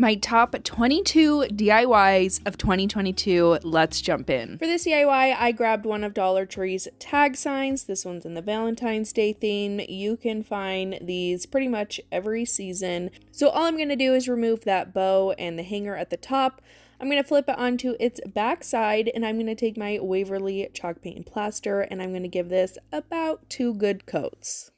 My top 22 DIYs of 2022. Let's jump in. For this DIY, I grabbed one of Dollar Tree's tag signs. This one's in the Valentine's Day theme. You can find these pretty much every season. So all I'm going to do is remove that bow and the hanger at the top. I'm going to flip it onto its back side, and I'm going to take my Waverly chalk paint and plaster, and I'm going to give this about 2 good coats.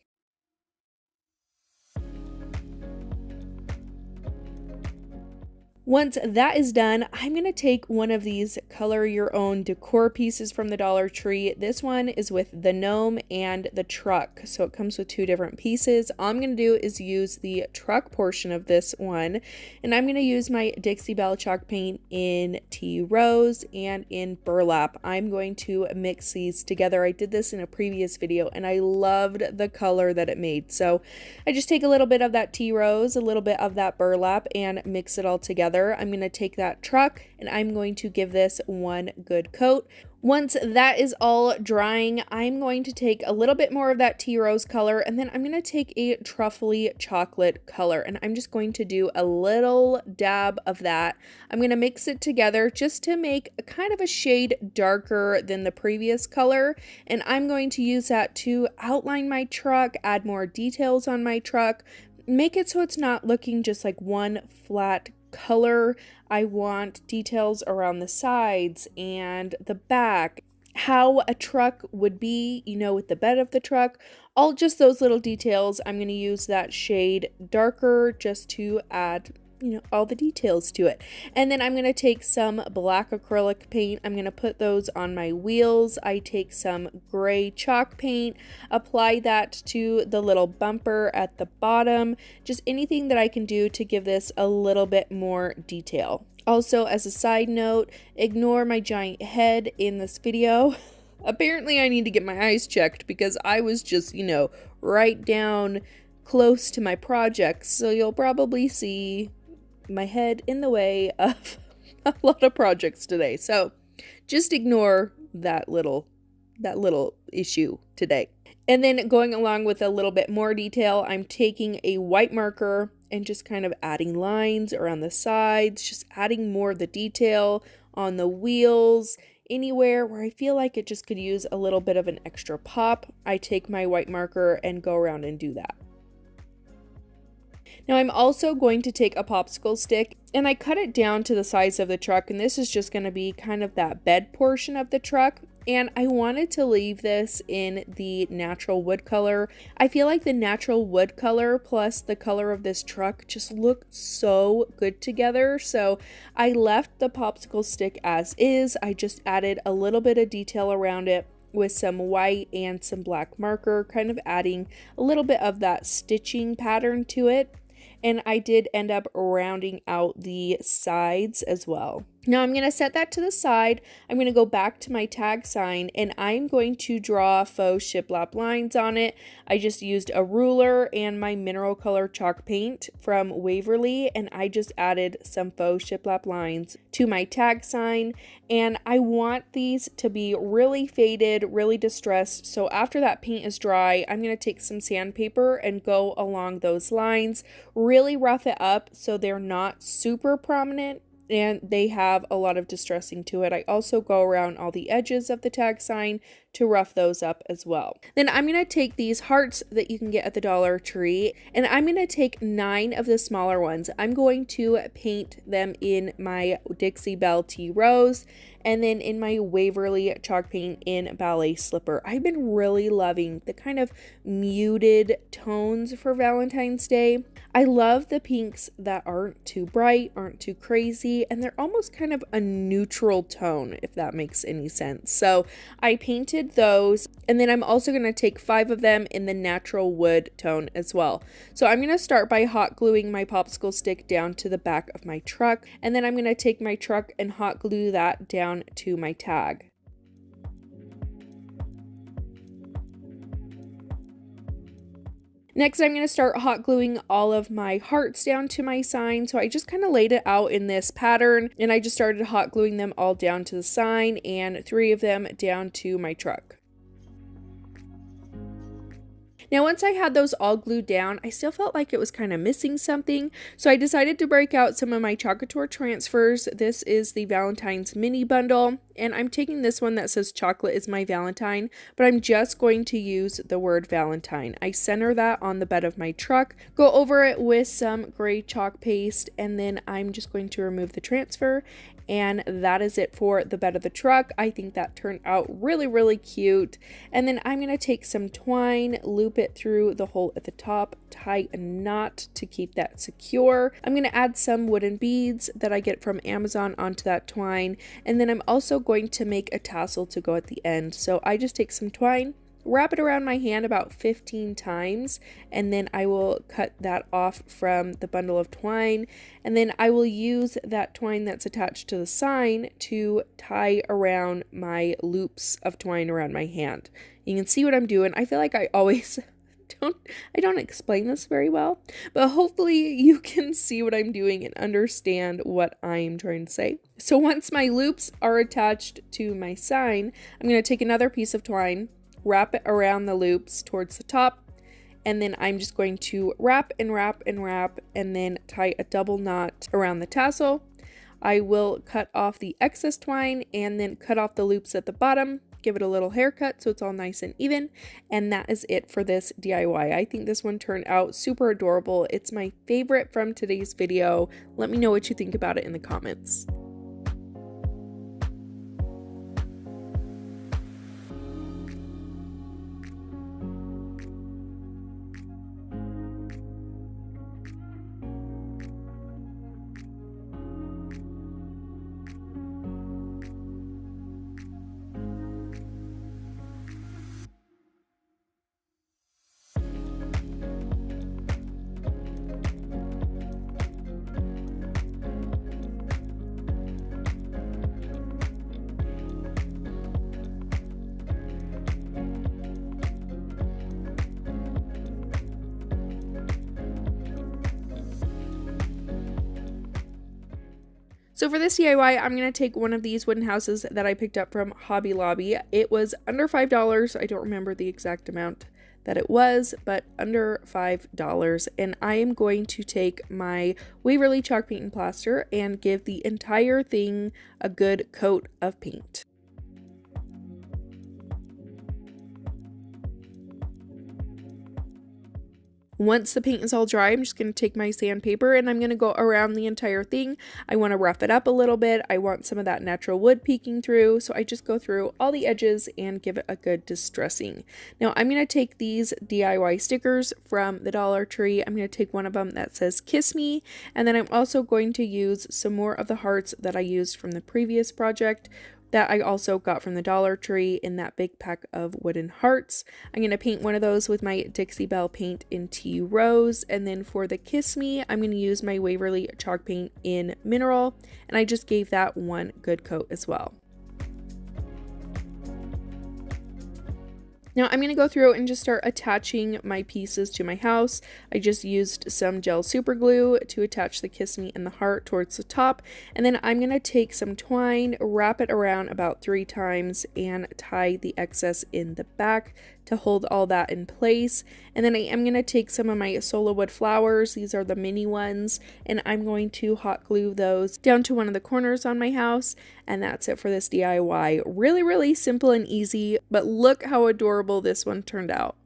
Once that is done, I'm going to take one of these color your own decor pieces from the Dollar Tree. This one is with the gnome and the truck, so it comes with 2 different pieces. All I'm going to do is use the truck portion of this one, and I'm going to use my Dixie Belle chalk paint in tea rose and in burlap. I'm going to mix these together. I did this in a previous video and I loved the color that it made. So I just take a little bit of that tea rose, a little bit of that burlap, and mix it all together. I'm going to take that truck and I'm going to give this 1 good coat. Once that is all drying, I'm going to take a little bit more of that tea rose color, and then I'm going to take a truffly chocolate color, and I'm just going to do a little dab of that. I'm going to mix it together just to make a kind of a shade darker than the previous color, and I'm going to use that to outline my truck, add more details on my truck, make it so it's not looking just like one flat color. I want details around the sides and the back, how a truck would be, you know, with the bed of the truck, all just those little details. I'm going to use that shade darker just to add, you know, all the details to it. And then I'm going to take some black acrylic paint. I'm going to put those on my wheels. I take some gray chalk paint, apply that to the little bumper at the bottom, just anything that I can do to give this a little bit more detail. Also, as a side note, ignore my giant head in this video. Apparently I need to get my eyes checked because I was just, you know, right down close to my project. So you'll probably see my head in the way of a lot of projects today. So just ignore that little issue today. And then going along with a little bit more detail, I'm taking a white marker and just kind of adding lines around the sides, just adding more of the detail on the wheels. Anywhere where I feel like it just could use a little bit of an extra pop, I take my white marker and go around and do that. Now I'm also going to take a popsicle stick and I cut it down to the size of the truck, and this is just going to be kind of that bed portion of the truck. And I wanted to leave this in the natural wood color. I feel like the natural wood color plus the color of this truck just look so good together. So I left the popsicle stick as is. I just added a little bit of detail around it with some white and some black marker, kind of adding a little bit of that stitching pattern to it. And I did end up rounding out the sides as well. Now I'm going to set that to the side. I'm going to go back to my tag sign and I'm going to draw faux shiplap lines on it. I just used a ruler and my mineral color chalk paint from Waverly, and I just added some faux shiplap lines to my tag sign. And I want these to be really faded, really distressed. So after that paint is dry, I'm going to take some sandpaper and go along those lines, really rough it up so they're not super prominent and they have a lot of distressing to it. I also go around all the edges of the tag sign to rough those up as well. Then I'm going to take these hearts that you can get at the Dollar Tree, and I'm going to take 9 of the smaller ones. I'm going to paint them in my Dixie Belle Tea Rose and then in my Waverly chalk paint in Ballet Slipper. I've been really loving the kind of muted tones for Valentine's Day. I love the pinks that aren't too bright, aren't too crazy, and they're almost kind of a neutral tone, if that makes any sense. So I painted those, and then I'm also going to take 5 of them in the natural wood tone as well. So I'm going to start by hot gluing my popsicle stick down to the back of my truck, and then I'm going to take my truck and hot glue that down to my tag. Next, I'm going to start hot gluing all of my hearts down to my sign. So I just kind of laid it out in this pattern and I just started hot gluing them all down to the sign and 3 of them down to my truck. Now, once I had those all glued down, I still felt like it was kind of missing something, so I decided to break out some of my Couture transfers. This is the Valentine's mini bundle, and I'm taking this one that says chocolate is my Valentine, but I'm just going to use the word Valentine. I center that on the bed of my truck, go over it with some gray chalk paste, and then I'm just going to remove the transfer. And that is it for the bed of the truck. I think that turned out really, really cute. And then I'm going to take some twine, loop it through the hole at the top, tie a knot to keep that secure. I'm going to add some wooden beads that I get from Amazon onto that twine. And then I'm also going to make a tassel to go at the end. So I just take some twine, wrap it around my hand about 15 times, and then I will cut that off from the bundle of twine, and then I will use that twine that's attached to the sign to tie around my loops of twine around my hand. You can see what I'm doing. I feel like I always I don't explain this very well, but hopefully you can see what I'm doing and understand what I'm trying to say. So once my loops are attached to my sign, I'm going to take another piece of twine, wrap it around the loops towards the top, and then I'm just going to wrap and wrap and wrap and then tie a double knot around the tassel. I will cut off the excess twine and then cut off the loops at the bottom, give it a little haircut so it's all nice and even, and that is it for this DIY. I think this one turned out super adorable. It's my favorite from today's video. Let me know what you think about it in the comments. So for this DIY, I'm going to take one of these wooden houses that I picked up from Hobby Lobby. It was under $5. I don't remember the exact amount that it was, but under $5. And I am going to take my Waverly chalk paint and plaster and give the entire thing a good coat of paint. Once the paint is all dry, I'm just going to take my sandpaper and I'm going to go around the entire thing. I want to rough it up a little bit. I want some of that natural wood peeking through. So I just go through all the edges and give it a good distressing. Now I'm going to take these DIY stickers from the Dollar Tree. I'm going to take one of them that says Kiss Me. And then I'm also going to use some more of the hearts that I used from the previous project, that I also got from the Dollar Tree in that big pack of wooden hearts. I'm going to paint one of those with my Dixie Belle paint in Tea Rose. And then for the Kiss Me, I'm going to use my Waverly chalk paint in Mineral. And I just gave that one good coat as well. Now I'm going to go through and just start attaching my pieces to my house. I just used some gel super glue to attach the Kiss Me and the heart towards the top. And then I'm going to take some twine, wrap it around about 3 times and tie the excess in the back to hold all that in place. And then I am going to take some of my SOLAWOODFLOWERS. These are the mini ones, and I'm going to hot glue those down to one of the corners on my house. And that's it for this DIY. Really, really simple and easy, but look how adorable this one turned out.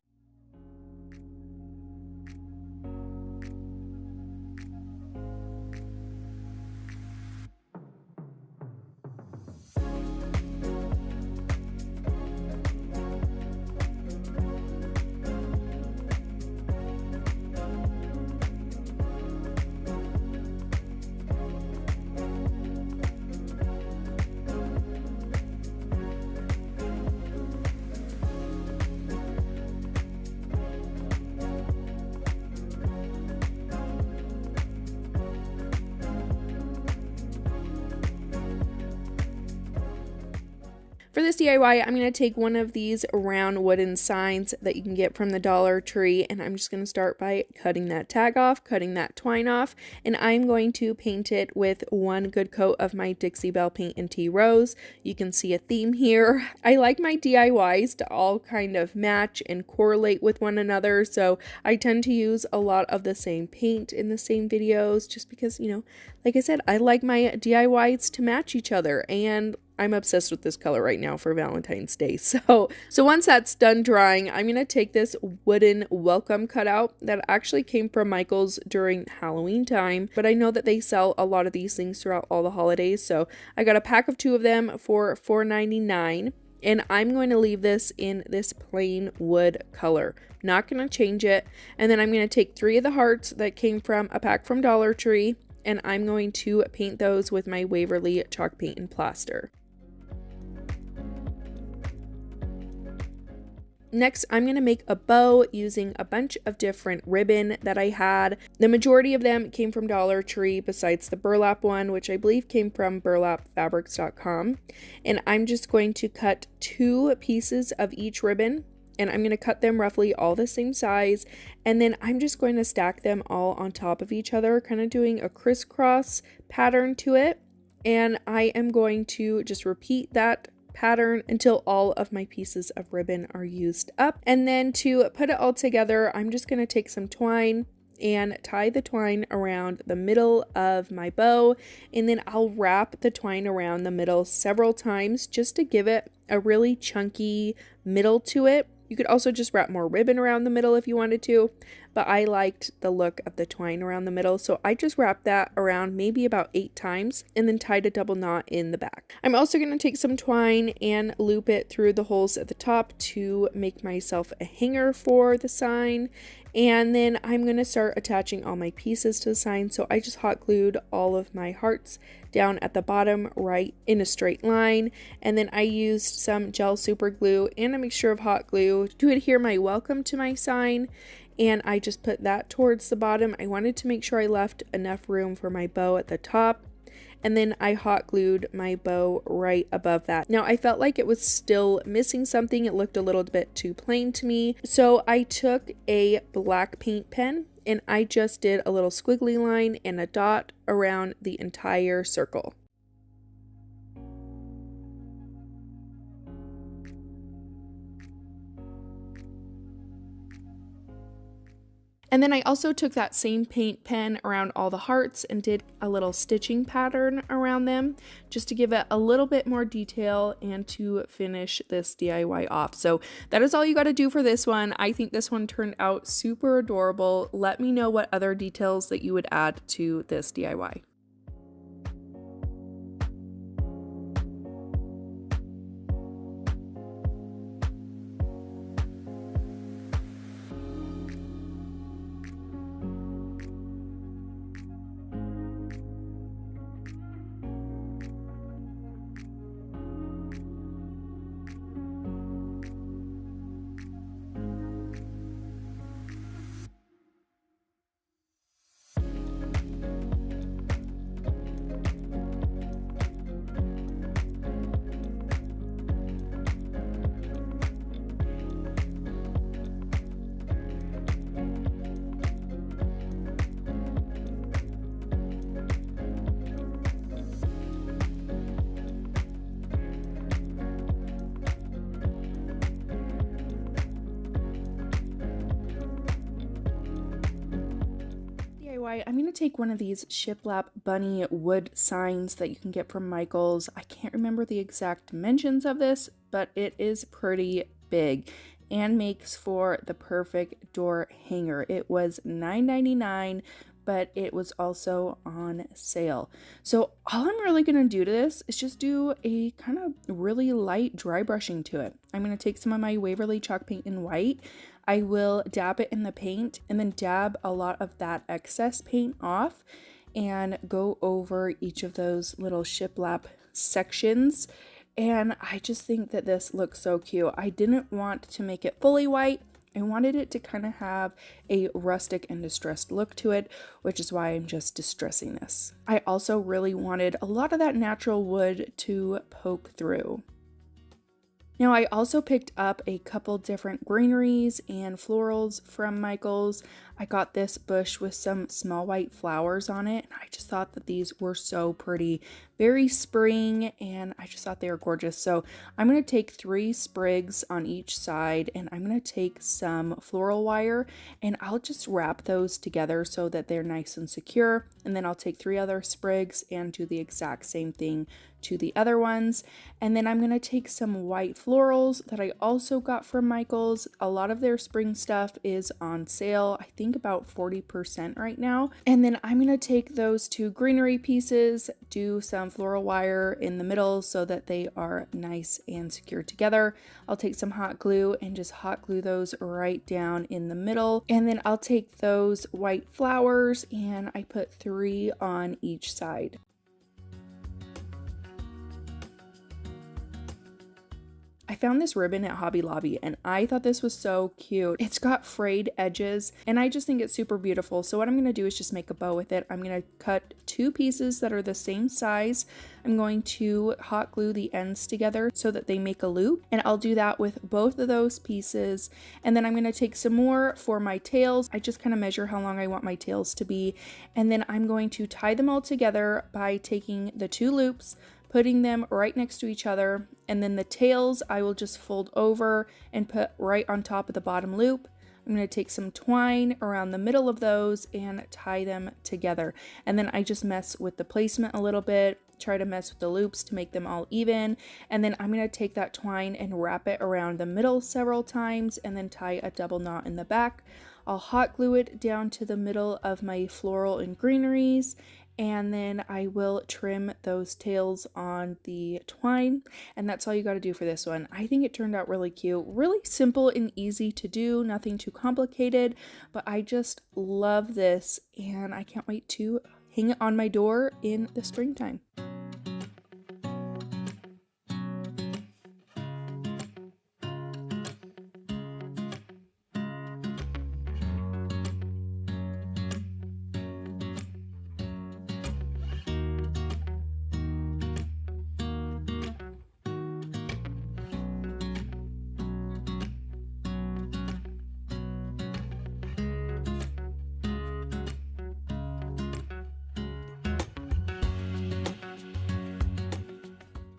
For this DIY, I'm going to take one of these round wooden signs that you can get from the Dollar Tree, and I'm just going to start by cutting that tag off, cutting that twine off, and I'm going to paint it with one good coat of my Dixie Belle Paint and Tea Rose. You can see a theme here. I like my DIYs to all kind of match and correlate with one another, so I tend to use a lot of the same paint in the same videos just because, you know, like I said, I like my DIYs to match each other, and I'm obsessed with this color right now for Valentine's Day. So once that's done drying, I'm going to take this wooden welcome cutout that actually came from Michael's during Halloween time, but I know that they sell a lot of these things throughout all the holidays. So I got a pack of 2 of them for $4.99, and I'm going to leave this in this plain wood color. Not going to change it. And then I'm going to take 3 of the hearts that came from a pack from Dollar Tree, and I'm going to paint those with my Waverly chalk paint and plaster. Next, I'm going to make a bow using a bunch of different ribbon that I had. The majority of them came from Dollar Tree besides the burlap one, which I believe came from burlapfabrics.com. And I'm just going to cut 2 pieces of each ribbon, and I'm going to cut them roughly all the same size. And then I'm just going to stack them all on top of each other, kind of doing a crisscross pattern to it. And I am going to just repeat that pattern until all of my pieces of ribbon are used up. And then to put it all together, I'm just going to take some twine and tie the twine around the middle of my bow, and then I'll wrap the twine around the middle several times just to give it a really chunky middle to it. You could also just wrap more ribbon around the middle if you wanted to, but I liked the look of the twine around the middle, so I just wrapped that around maybe about 8 times and then tied a double knot in the back. I'm also going to take some twine and loop it through the holes at the top to make myself a hanger for the sign. And then I'm going to start attaching all my pieces to the sign. So I just hot glued all of my hearts down at the bottom right in a straight line. And then I used some gel super glue and a mixture of hot glue to adhere my welcome to my sign. And I just put that towards the bottom. I wanted to make sure I left enough room for my bow at the top. And then I hot glued my bow right above that. Now I felt like it was still missing something. It looked a little bit too plain to me. So I took a black paint pen and I just did a little squiggly line and a dot around the entire circle. And then I also took that same paint pen around all the hearts and did a little stitching pattern around them just to give it a little bit more detail and to finish this DIY off. So that is all you got to do for this one. I think this one turned out super adorable. Let me know what other details that you would add to this DIY. I'm going to take one of these shiplap bunny wood signs that you can get from Michael's. I can't remember the exact dimensions of this, but it is pretty big and makes for the perfect door hanger. It was $9.99, but it was also on sale. So all I'm really going to do to this is just do a kind of really light dry brushing to it. I'm going to take some of my Waverly chalk paint in white. I will dab it in the paint and then dab a lot of that excess paint off and go over each of those little shiplap sections. And I just think that this looks so cute. I didn't want to make it fully white. I wanted it to kind of have a rustic and distressed look to it, which is why I'm just distressing this. I also really wanted a lot of that natural wood to poke through. Now, I also picked up a couple different greeneries and florals from Michael's. I got this bush with some small white flowers on it, and I just thought that these were so pretty. Very spring, and I just thought they were gorgeous. So I'm going to take 3 sprigs on each side, and I'm going to take some floral wire, and I'll just wrap those together so that they're nice and secure. And then I'll take 3 other sprigs and do the exact same thing to the other ones. And then I'm going to take some white florals that I also got from Michael's. A lot of their spring stuff is on sale, I think about 40% right now. And then I'm going to take those 2 greenery pieces, do some floral wire in the middle so that they are nice and secure together. I'll take some hot glue and just hot glue those right down in the middle. And then I'll take those white flowers and I put 3 on each side. I found this ribbon at Hobby Lobby and I thought this was so cute. It's got frayed edges and I just think it's super beautiful. So what I'm going to do is just make a bow with it. I'm going to cut 2 pieces that are the same size. I'm going to hot glue the ends together so that they make a loop, and I'll do that with both of those pieces. And then I'm going to take some more for my tails. I just kind of measure how long I want my tails to be, and then I'm going to tie them all together by taking the 2 loops, putting them right next to each other, and then the tails I will just fold over and put right on top of the bottom loop. I'm going to take some twine around the middle of those and tie them together. And then I just mess with the placement a little bit, try to mess with the loops to make them all even. And then I'm going to take that twine and wrap it around the middle several times and then tie a double knot in the back. I'll hot glue it down to the middle of my floral and greeneries, and then I will trim those tails on the twine, and that's all you got to do for this one. I think it turned out really cute, really simple and easy to do, nothing too complicated, but I just love this and I can't wait to hang it on my door in the springtime.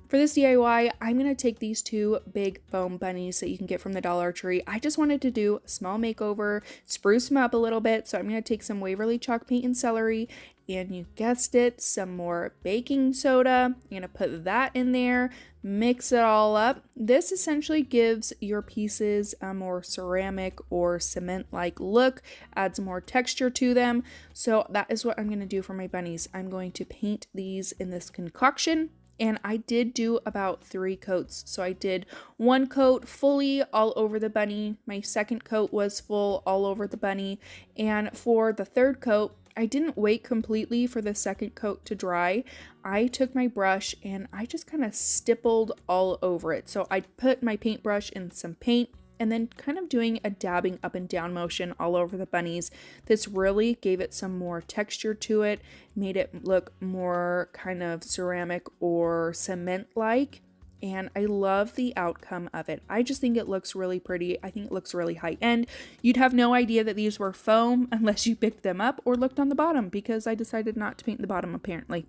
For this DIY, I'm going to take these 2 big foam bunnies that you can get from the Dollar Tree. I just wanted to do a small makeover, spruce them up a little bit, so I'm going to take some Waverly chalk paint and celery, and you guessed it, some more baking soda. I'm going to put that in there, mix it all up. This essentially gives your pieces a more ceramic or cement-like look, adds more texture to them. So that is what I'm going to do for my bunnies. I'm going to paint these in this concoction. And I did do about 3 coats. So I did 1 coat fully all over the bunny. My second coat was full all over the bunny. And for the 3rd coat, I didn't wait completely for the 2nd coat to dry. I took my brush and I just kind of stippled all over it. So I put my paintbrush in some paint and then kind of doing a dabbing up and down motion all over the bunnies. This really gave it some more texture to it, made it look more kind of ceramic or cement-like, and I love the outcome of it. I just think it looks really pretty. I think it looks really high-end. You'd have no idea that these were foam unless you picked them up or looked on the bottom, because I decided not to paint the bottom apparently.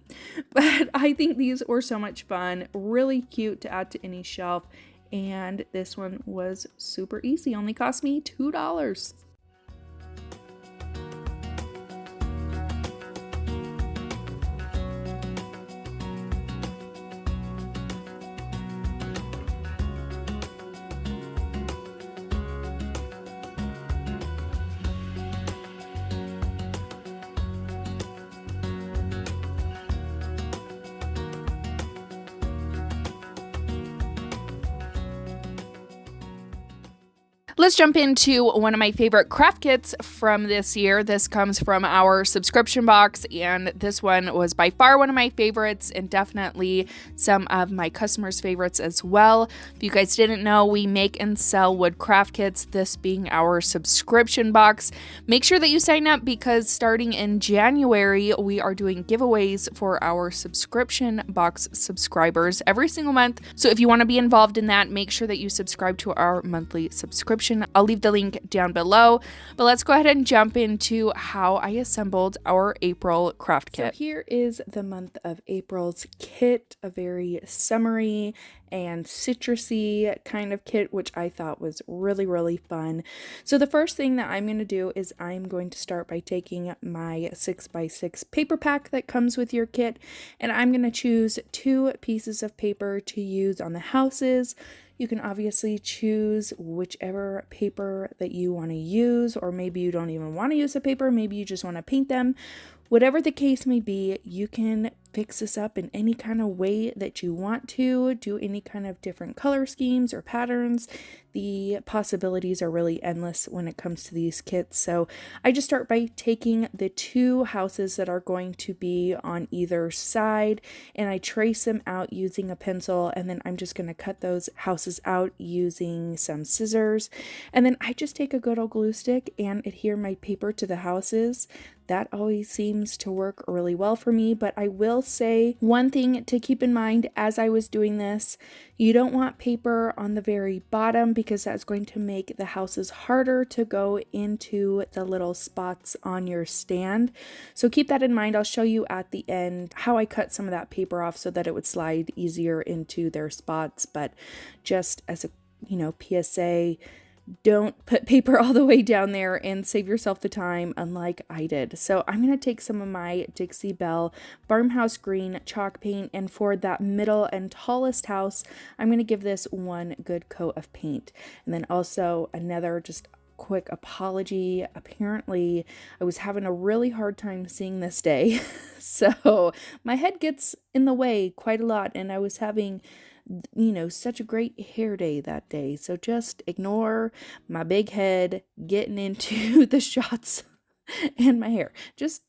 But I think these were so much fun, really cute to add to any shelf. And this one was super easy, only cost me $2. Let's jump into one of my favorite craft kits from this year. This comes from our subscription box, and this one was by far one of my favorites and definitely some of my customers' favorites as well. If you guys didn't know, we make and sell wood craft kits, this being our subscription box. Make sure that you sign up because starting in January, we are doing giveaways for our subscription box subscribers every single month. So if you want to be involved in that, make sure that you subscribe to our monthly subscription. I'll leave the link down below, but let's go ahead and jump into how I assembled our April craft kit. So here is the month of April's kit, a very summery and citrusy kind of kit, which I thought was really fun. So the first thing that I'm going to do is I'm going to start by taking my 6x6 paper pack that comes with your kit, and I'm going to choose 2 pieces of paper to use on the houses. You can obviously choose whichever paper that you want to use, or maybe you don't even want to use the paper, maybe you just want to paint them. Whatever the case may be, you can fix this up in any kind of way that you want to, do any kind of different color schemes or patterns. The possibilities are really endless when it comes to these kits. So I just start by taking the 2 houses that are going to be on either side, and I trace them out using a pencil, and then I'm just going to cut those houses out using some scissors. And then I just take a good old glue stick and adhere my paper to the houses. That always seems to work really well for me, but I will say one thing to keep in mind as I was doing this: you don't want paper on the very bottom because that's going to make the houses harder to go into the little spots on your stand. So keep that in mind. I'll show you at the end how I cut some of that paper off so that it would slide easier into their spots, but just as a PSA, don't put paper all the way down there and save yourself the time unlike I did. So I'm going to take some of my Dixie Belle Farmhouse Green chalk paint, and for that middle and tallest house, I'm going to give this one good coat of paint. And then also another just quick apology. Apparently I was having a really hard time seeing this day. So my head gets in the way quite a lot, and I was having such a great hair day that day. So just ignore my big head getting into the shots and my hair. Just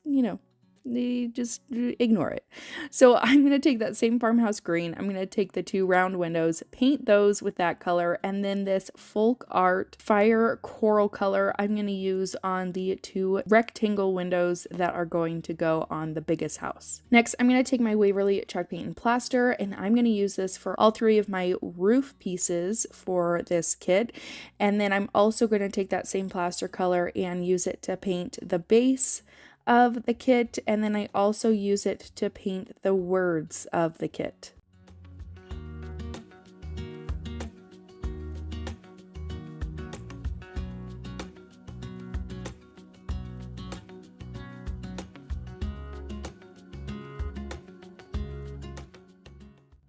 ignore it. So I'm going to take that same farmhouse green. I'm going to take the 2 round windows, paint those with that color, and then this folk art fire coral color I'm going to use on the 2 rectangle windows that are going to go on the biggest house. Next, I'm going to take my Waverly chalk paint and plaster, and I'm going to use this for all 3 of my roof pieces for this kit. And then I'm also going to take that same plaster color and use it to paint the base of the kit, and then I also use it to paint the words of the kit.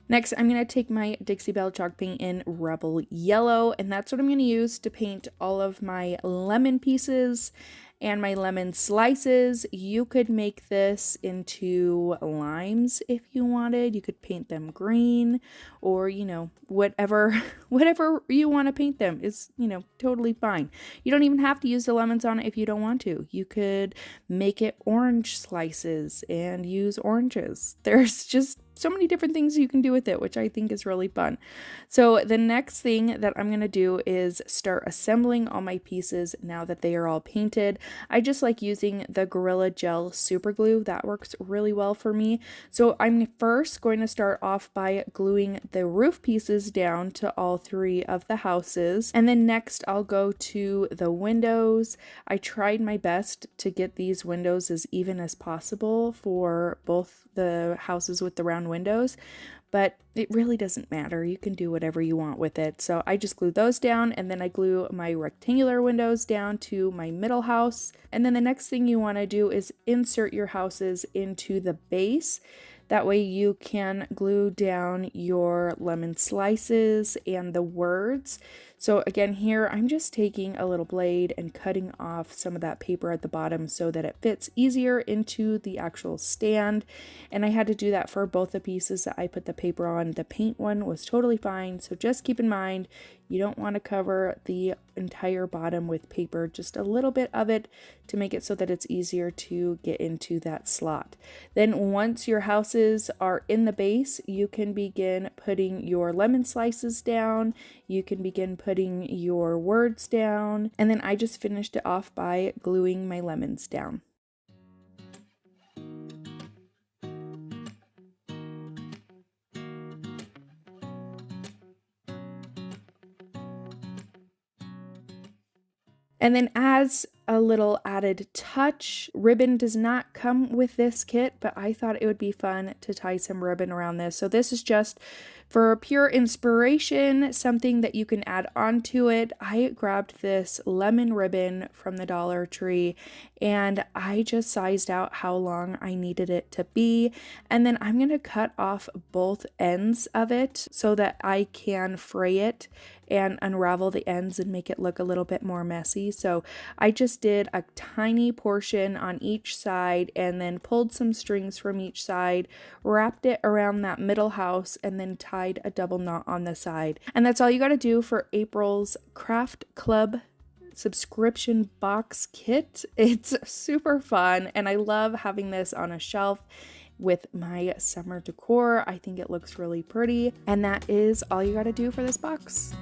Next, I'm going to take my Dixie Belle chalk paint in Rebel Yellow, and that's what I'm going to use to paint all of my lemon pieces and my lemon slices. You could make this into limes if you wanted. You could paint them green, or whatever you want to paint them is totally fine. You don't even have to use the lemons on it if you don't want to. You could make it orange slices and use oranges. There's just so many different things you can do with it, which I think is really fun. So the next thing that I'm going to do is start assembling all my pieces now that they are all painted. I just like using the Gorilla Gel super glue. That works really well for me. So I'm first going to start off by gluing the roof pieces down to all 3 of the houses. And then next I'll go to the windows. I tried my best to get these windows as even as possible for both the houses with the round windows, but it really doesn't matter. You can do whatever you want with it. So I just glue those down, and then I glue my rectangular windows down to my middle house. And then the next thing you want to do is insert your houses into the base. That way you can glue down your lemon slices and the words. So again, here I'm just taking a little blade and cutting off some of that paper at the bottom so that it fits easier into the actual stand. And I had to do that for both the pieces that I put the paper on. The paint one was totally fine, so just keep in mind you don't want to cover the entire bottom with paper, just a little bit of it to make it so that it's easier to get into that slot. Then once your houses are in the base, you can begin putting your lemon slices down, you can begin putting your words down, and then I just finished it off by gluing my lemons down. And then as a little added touch, ribbon does not come with this kit, but I thought it would be fun to tie some ribbon around this. So this is just for pure inspiration, something that you can add onto it. I grabbed this lemon ribbon from the Dollar Tree and I just sized out how long I needed it to be. And then I'm going to cut off both ends of it so that I can fray it and unravel the ends and make it look a little bit more messy. So I just did a tiny portion on each side and then pulled some strings from each side, wrapped it around that middle house, and then tied a double knot on the side. And that's all you got to do for April's Craft Club subscription box kit. It's super fun and I love having this on a shelf with my summer decor. I think it looks really pretty, and that is all you got to do for this box.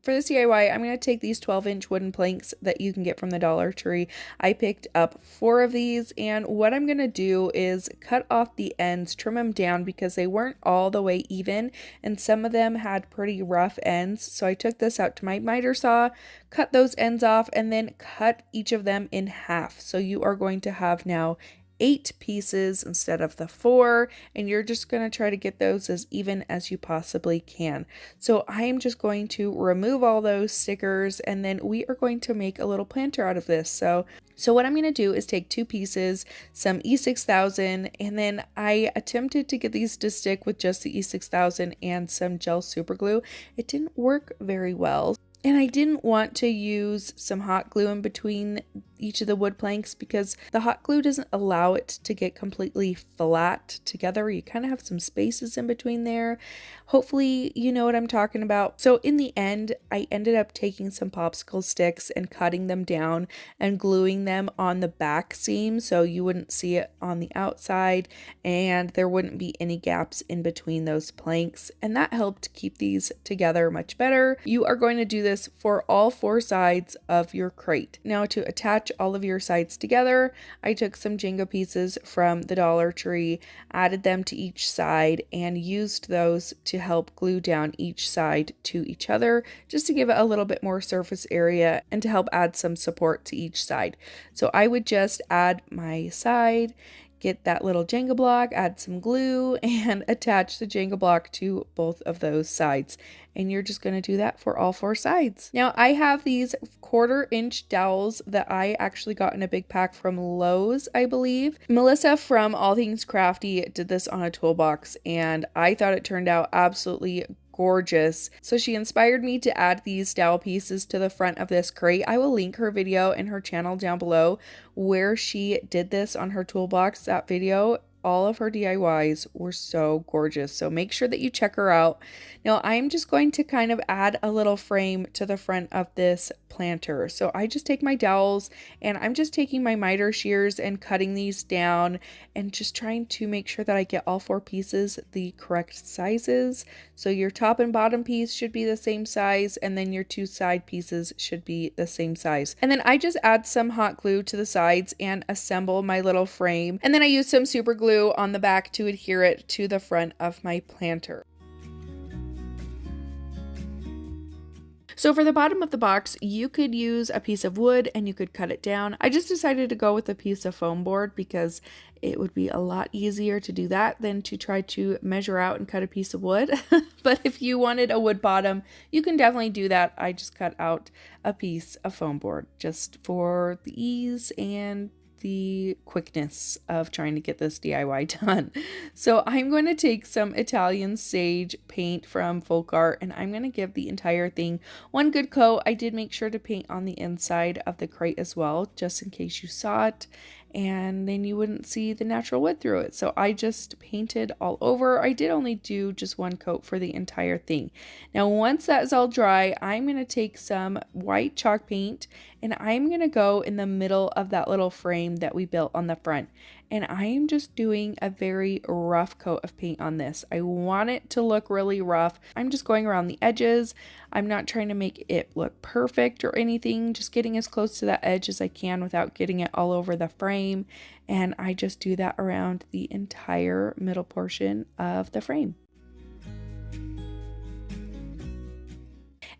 For this DIY, I'm going to take these 12-inch wooden planks that you can get from the Dollar Tree. I picked up 4 of these, and what I'm going to do is cut off the ends, trim them down because they weren't all the way even, and some of them had pretty rough ends. So I took this out to my miter saw, cut those ends off, and then cut each of them in half. So you are going to have now 8 pieces instead of the 4, and you're just going to try to get those as even as you possibly can. So I am just going to remove all those stickers, and then we are going to make a little planter out of this. So what I'm going to do is take 2 pieces, some E6000, and then I attempted to get these to stick with just the E6000 and some gel super glue. It didn't work very well. And I didn't want to use some hot glue in between each of the wood planks because the hot glue doesn't allow it to get completely flat together. You kind of have some spaces in between there. Hopefully you know what I'm talking about. So in the end, I ended up taking some popsicle sticks and cutting them down and gluing them on the back seam so you wouldn't see it on the outside and there wouldn't be any gaps in between those planks. And that helped keep these together much better. You are going to do this for all 4 sides of your crate. Now to attach all of your sides together, I took some Jenga pieces from the Dollar Tree, added them to each side, and used those to help glue down each side to each other, just to give it a little bit more surface area and to help add some support to each side. So I would just add my side, get that little Jenga block, add some glue, and attach the Jenga block to both of those sides. And you're just going to do that for all 4 sides. Now I have these 1/4-inch dowels that I actually got in a big pack from Lowe's, I believe. Melissa from All Things Crafty did this on a toolbox, and I thought it turned out absolutely gorgeous. So she inspired me to add these dowel pieces to the front of this crate. I will link her video and her channel down below where she did this on her toolbox. That video, all of her DIYs were so gorgeous. So make sure that you check her out. Now I'm just going to kind of add a little frame to the front of this planter. So I just take my dowels and I'm just taking my miter shears and cutting these down and just trying to make sure that I get all 4 pieces the correct sizes. So your top and bottom piece should be the same size, and then your 2 side pieces should be the same size. And then I just add some hot glue to the sides and assemble my little frame. And then I use some super glue on the back to adhere it to the front of my planter. So for the bottom of the box, you could use a piece of wood and you could cut it down. I just decided to go with a piece of foam board because it would be a lot easier to do that than to try to measure out and cut a piece of wood. But if you wanted a wood bottom, you can definitely do that. I just cut out a piece of foam board just for the ease and the quickness of trying to get this DIY done. So I'm going to take some Italian sage paint from Folk Art and I'm going to give the entire thing one good coat. I did make sure to paint on the inside of the crate as well, just in case you saw it, and then you wouldn't see the natural wood through it. So I just painted all over. I did only do just one coat for the entire thing. Now once that is all dry, I'm going to take some white chalk paint and I'm going to go in the middle of that little frame that we built on the front. And I am just doing a very rough coat of paint on this. I want it to look really rough. I'm just going around the edges. I'm not trying to make it look perfect or anything, just getting as close to that edge as I can without getting it all over the frame. And I just do that around the entire middle portion of the frame.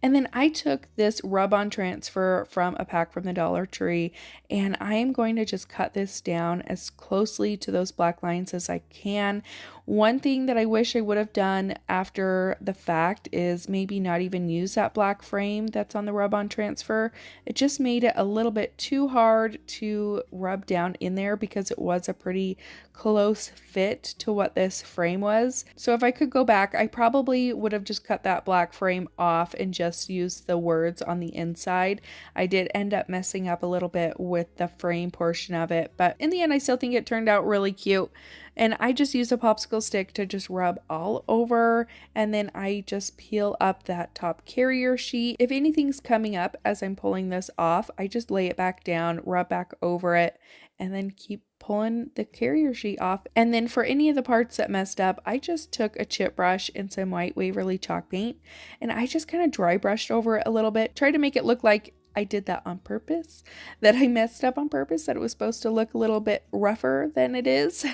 And then I took this rub-on transfer from a pack from the Dollar Tree and I am going to just cut this down as closely to those black lines as I can. One thing that I wish I would have done after the fact is maybe not even use that black frame that's on the rub-on transfer. It just made it a little bit too hard to rub down in there because it was a pretty close fit to what this frame was. So if I could go back, I probably would have just cut that black frame off and just used the words on the inside. I did end up messing up a little bit with the frame portion of it, but in the end I still think it turned out really cute. And I just use a popsicle stick to just rub all over, and then I just peel up that top carrier sheet. If anything's coming up as I'm pulling this off, I just lay it back down, rub back over it, and then keep pulling the carrier sheet off. And then for any of the parts that messed up, I just took a chip brush and some white Waverly chalk paint, and I just kind of dry brushed over it a little bit, try to make it look like I did that on purpose, that I messed up on purpose, that it was supposed to look a little bit rougher than it is.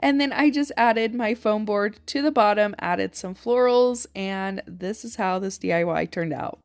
And then I just added my foam board to the bottom, added some florals, and this is how this DIY turned out.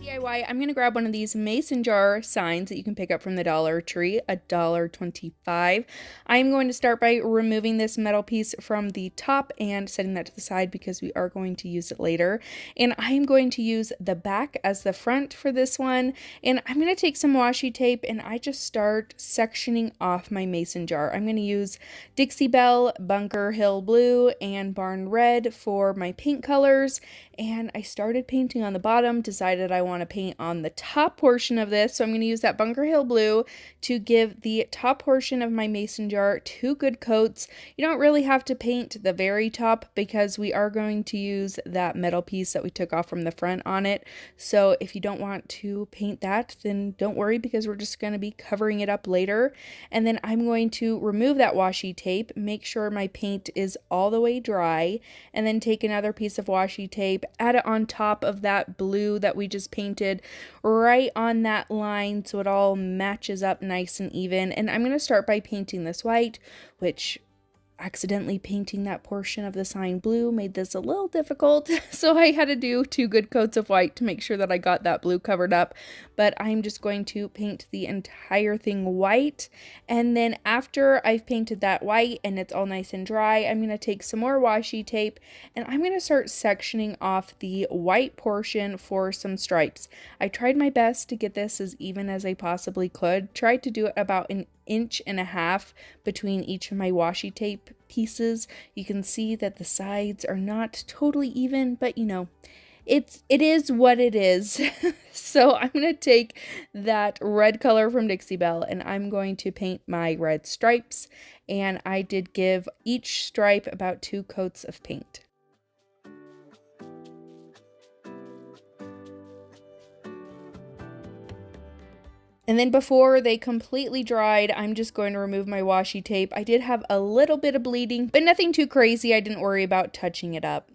DIY, I'm going to grab one of these mason jar signs that you can pick up from the Dollar Tree, $1.25. I'm going to start by removing this metal piece from the top and setting that to the side because we are going to use it later. And I'm going to use the back as the front for this one. And I'm going to take some washi tape and I just start sectioning off my mason jar. I'm going to use Dixie Belle, Bunker Hill Blue, and Barn Red for my paint colors. And I started painting on the bottom, decided I want to paint on the top portion of this. So I'm going to use that Bunker Hill Blue to give the top portion of my mason jar 2 good coats. You don't really have to paint the very top because we are going to use that metal piece that we took off from the front on it. So if you don't want to paint that, then don't worry because we're just going to be covering it up later. And then I'm going to remove that washi tape, make sure my paint is all the way dry, and then take another piece of washi tape, add it on top of that blue that we just painted right on that line so it all matches up nice and even. And I'm going to start by painting this white, which accidentally painting that portion of the sign blue made this a little difficult. So I had to do 2 good coats of white to make sure that I got that blue covered up. But I'm just going to paint the entire thing white. And then after I've painted that white and it's all nice and dry, I'm going to take some more washi tape and I'm going to start sectioning off the white portion for some stripes. I tried my best to get this as even as I possibly could. Tried to do it about an 1.5 inches between each of my washi tape pieces. You can see that the sides are not totally even, but you know, it is what it is. So I'm going to take that red color from Dixie Belle and I'm going to paint my red stripes, and I did give each stripe about 2 coats of paint. And then before they completely dried, I'm just going to remove my washi tape. I did have a little bit of bleeding, but nothing too crazy. I didn't worry about touching it up.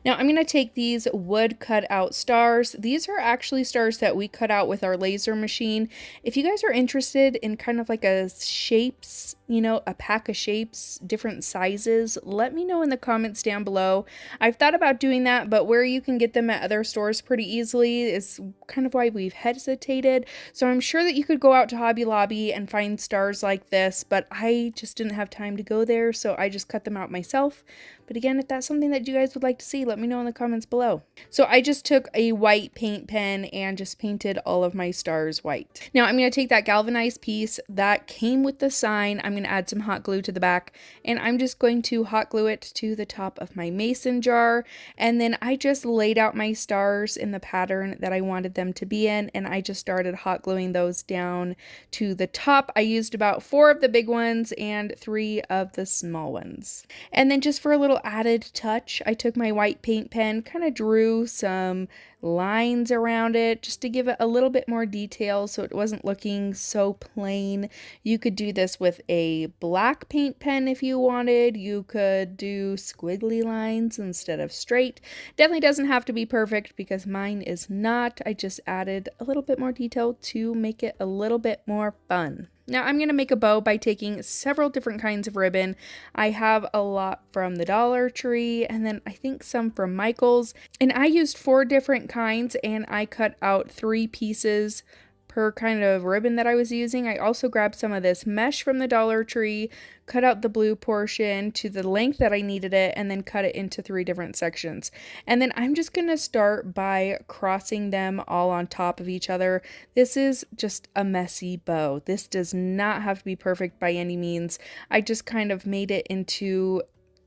Now I'm going to take these wood cut out stars. These are actually stars that we cut out with our laser machine. If you guys are interested in kind of like a shapes, you know, a pack of shapes, different sizes, let me know in the comments down below. I've thought about doing that, but where you can get them at other stores pretty easily is kind of why we've hesitated. So I'm sure that you could go out to Hobby Lobby and find stars like this, but I just didn't have time to go there, so I just cut them out myself. But again, if that's something that you guys would like to see, let me know in the comments below. So I just took a white paint pen and just painted all of my stars white. Now I'm going to take that galvanized piece that came with the sign. I'm going to add some hot glue to the back, and I'm just going to hot glue it to the top of my mason jar. And then I just laid out my stars in the pattern that I wanted them to be in, and I just started hot gluing those down to the top. I used about 4 of the big ones and 3 of the small ones. And then just for a little added touch, I took my white paint pen, kind of drew some lines around it just to give it a little bit more detail so it wasn't looking so plain. You could do this with a black paint pen if you wanted. You could do squiggly lines instead of straight. Definitely doesn't have to be perfect because mine is not. I just added a little bit more detail to make it a little bit more fun. Now I'm going to make a bow by taking several different kinds of ribbon. I have a lot from the Dollar Tree and then I think some from Michael's. And I used 4 different kinds and I cut out 3 pieces per kind of ribbon that I was using. I also grabbed some of this mesh from the Dollar Tree, cut out the blue portion to the length that I needed it, and then cut it into 3 different sections. And then I'm just going to start by crossing them all on top of each other. This is just a messy bow. This does not have to be perfect by any means. I just kind of made it into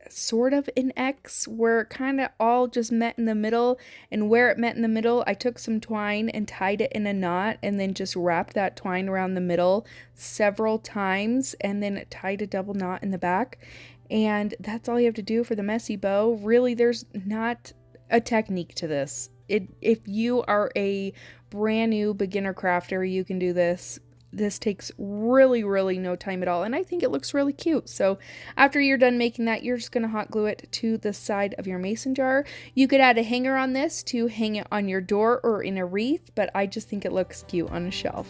sort of an X where it kind of all just met in the middle, and where it met in the middle I took some twine and tied it in a knot and then just wrapped that twine around the middle several times and then tied a double knot in the back. And that's all you have to do for the messy bow. Really, there's not a technique to this. If you are a brand new beginner crafter, you can do this. This takes really no time at all, and I think it looks really cute. So after you're done making that, you're just going to hot glue it to the side of your mason jar. You could add a hanger on this to hang it on your door or in a wreath, but I just think it looks cute on a shelf.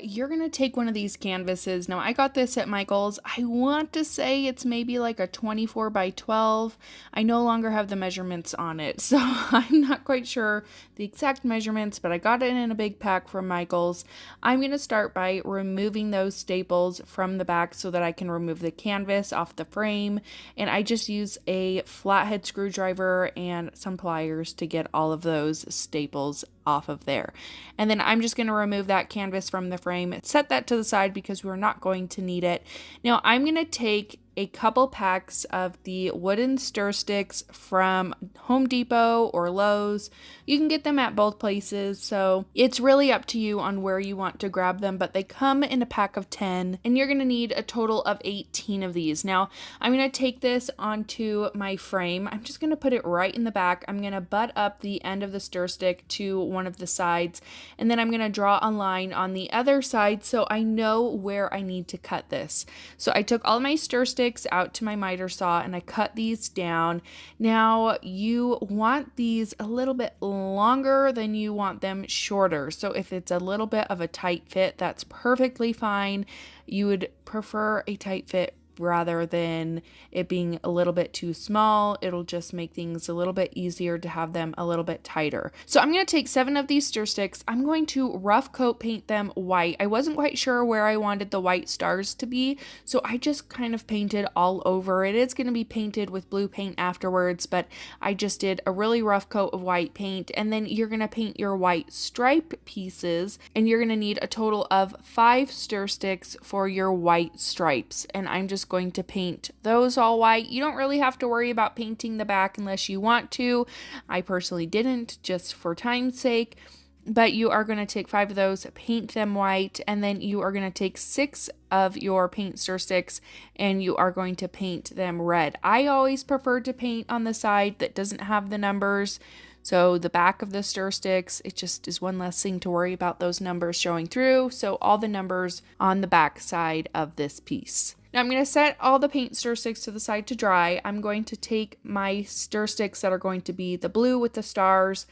You're gonna take one of these canvases. Now I got this at Michael's. I want to say it's maybe like a 24 by 12. I no longer have the measurements on it, so I'm not quite sure the exact measurements, but I got it in a big pack from Michael's. I'm gonna start by removing those staples from the back so that I can remove the canvas off the frame, and I just use a flathead screwdriver and some pliers to get all of those staples off of there. And then I'm just going to remove that canvas from the frame, set that to the side because we're not going to need it. Now I'm going to take a couple packs of the wooden stir sticks from Home Depot or Lowe's. You can get them at both places, so it's really up to you on where you want to grab them, but they come in a pack of 10, and you're going to need a total of 18 of these. Now, I'm going to take this onto my frame. I'm just going to put it right in the back. I'm going to butt up the end of the stir stick to one of the sides, and then I'm going to draw a line on the other side so I know where I need to cut this. So I took all my stir sticks out to my miter saw and I cut these down. Now you want these a little bit longer than you want them shorter. So if it's a little bit of a tight fit, that's perfectly fine. You would prefer a tight fit rather than it being a little bit too small. It'll just make things a little bit easier to have them a little bit tighter. So I'm going to take 7 of these stir sticks. I'm going to rough coat paint them white. I wasn't quite sure where I wanted the white stars to be, so I just kind of painted all over. It is going to be painted with blue paint afterwards, but I just did a really rough coat of white paint. And then you're going to paint your white stripe pieces, and you're going to need a total of 5 stir sticks for your white stripes, and I'm just going to paint those all white. You don't really have to worry about painting the back unless you want to. I personally didn't, just for time's sake, but you are going to take 5 of those, paint them white, and then you are going to take 6 of your paint stir sticks and you are going to paint them red. I always prefer to paint on the side that doesn't have the numbers. So the back of the stir sticks, it just is one less thing to worry about those numbers showing through. So all the numbers on the back side of this piece. Now I'm going to set all the paint stir sticks to the side to dry. I'm going to take my stir sticks that are going to be the blue with the stars,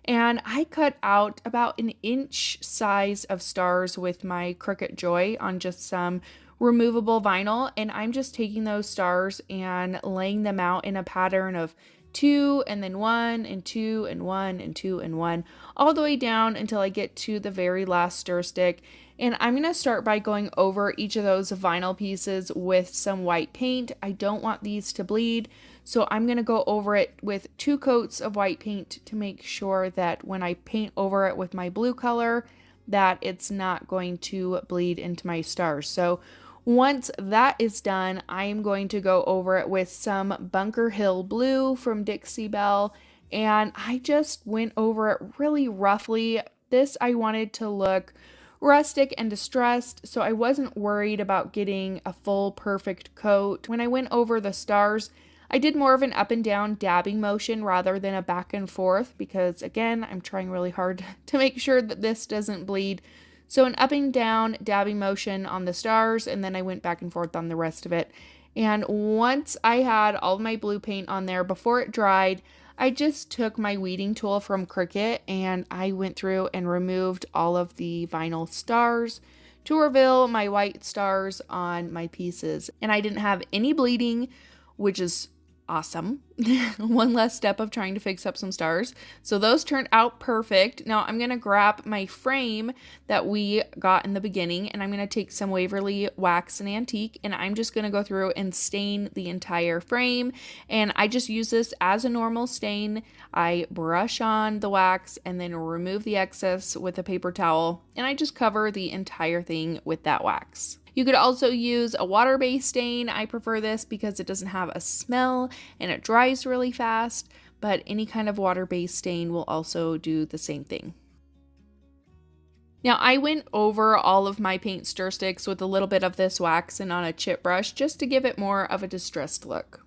and I cut out about an inch size of stars with my CRICUT Joy on just some removable vinyl, and I'm just taking those stars and laying them out in a pattern of 2 and then 1 and 2 and 1 and 2 and 1 all the way down until I get to the very last stir stick. And I'm going to start by going over each of those vinyl pieces with some white paint. I don't want these to bleed, so I'm going to go over it with 2 coats of white paint to make sure that when I paint over it with my blue color that it's not going to bleed into my stars. So once that is done, I am going to go over it with some Bunker Hill blue from Dixie Belle, and I just went over it really roughly. This I wanted to look rustic and distressed, so I wasn't worried about getting a full perfect coat. When I went over the stars, I did more of an up and down dabbing motion rather than a back and forth because, again, I'm trying really hard to make sure that this doesn't bleed. So an up and down dabbing motion on the stars, and then I went back and forth on the rest of it. And once I had all of my blue paint on there, before it dried, I just took my weeding tool from CRICUT and I went through and removed all of the vinyl stars to reveal my white stars on my pieces. And I didn't have any bleeding, which is awesome. One less step of trying to fix up some stars. So those turned out perfect. Now I'm going to grab my frame that we got in the beginning, and I'm going to take some Waverly Wax and Antique, and I'm just going to go through and stain the entire frame. And I just use this as a normal stain. I brush on the wax and then remove the excess with a paper towel, and I just cover the entire thing with that wax. You could also use a water-based stain. I prefer this because it doesn't have a smell and it dries really fast, but any kind of water-based stain will also do the same thing. Now I went over all of my paint stir sticks with a little bit of this wax and on a chip brush just to give it more of a distressed look.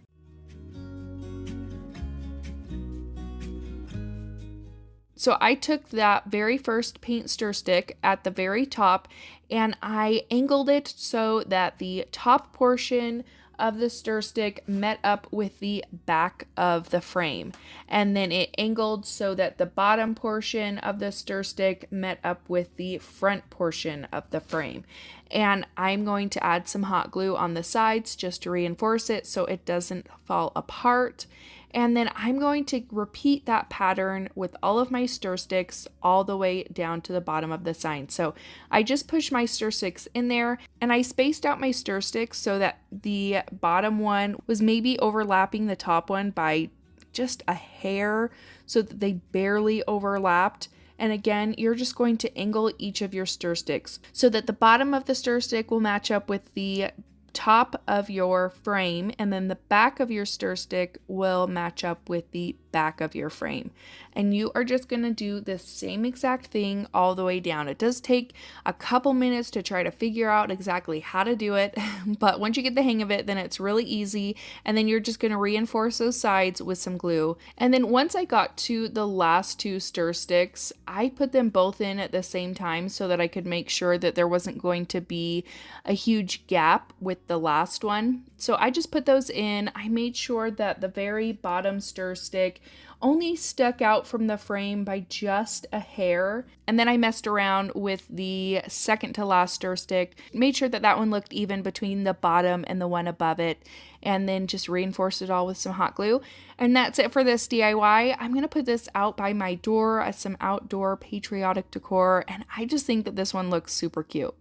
So I took that very first paint stir stick at the very top and I angled it so that the top portion of the stir stick met up with the back of the frame. And then it angled so that the bottom portion of the stir stick met up with the front portion of the frame. And I'm going to add some hot glue on the sides just to reinforce it so it doesn't fall apart. And then I'm going to repeat that pattern with all of my stir sticks all the way down to the bottom of the sign. So I just pushed my stir sticks in there and I spaced out my stir sticks so that the bottom one was maybe overlapping the top one by just a hair so that they barely overlapped. And again, you're just going to angle each of your stir sticks so that the bottom of the stir stick will match up with the top of your frame, and then the back of your stir stick will match up with the back of your frame. And you are just going to do the same exact thing all the way down. It does take a couple minutes to try to figure out exactly how to do it, but once you get the hang of it, then it's really easy. And then you're just going to reinforce those sides with some glue. And then once I got to the last 2 stir sticks, I put them both in at the same time so that I could make sure that there wasn't going to be a huge gap with the last one. So I just put those in. I made sure that the very bottom stir stick only stuck out from the frame by just a hair. And then I messed around with the second to last stir stick, made sure that that one looked even between the bottom and the one above it, and then just reinforced it all with some hot glue. And that's it for this DIY. I'm going to put this out by my door as some outdoor patriotic decor, and I just think that this one looks super cute.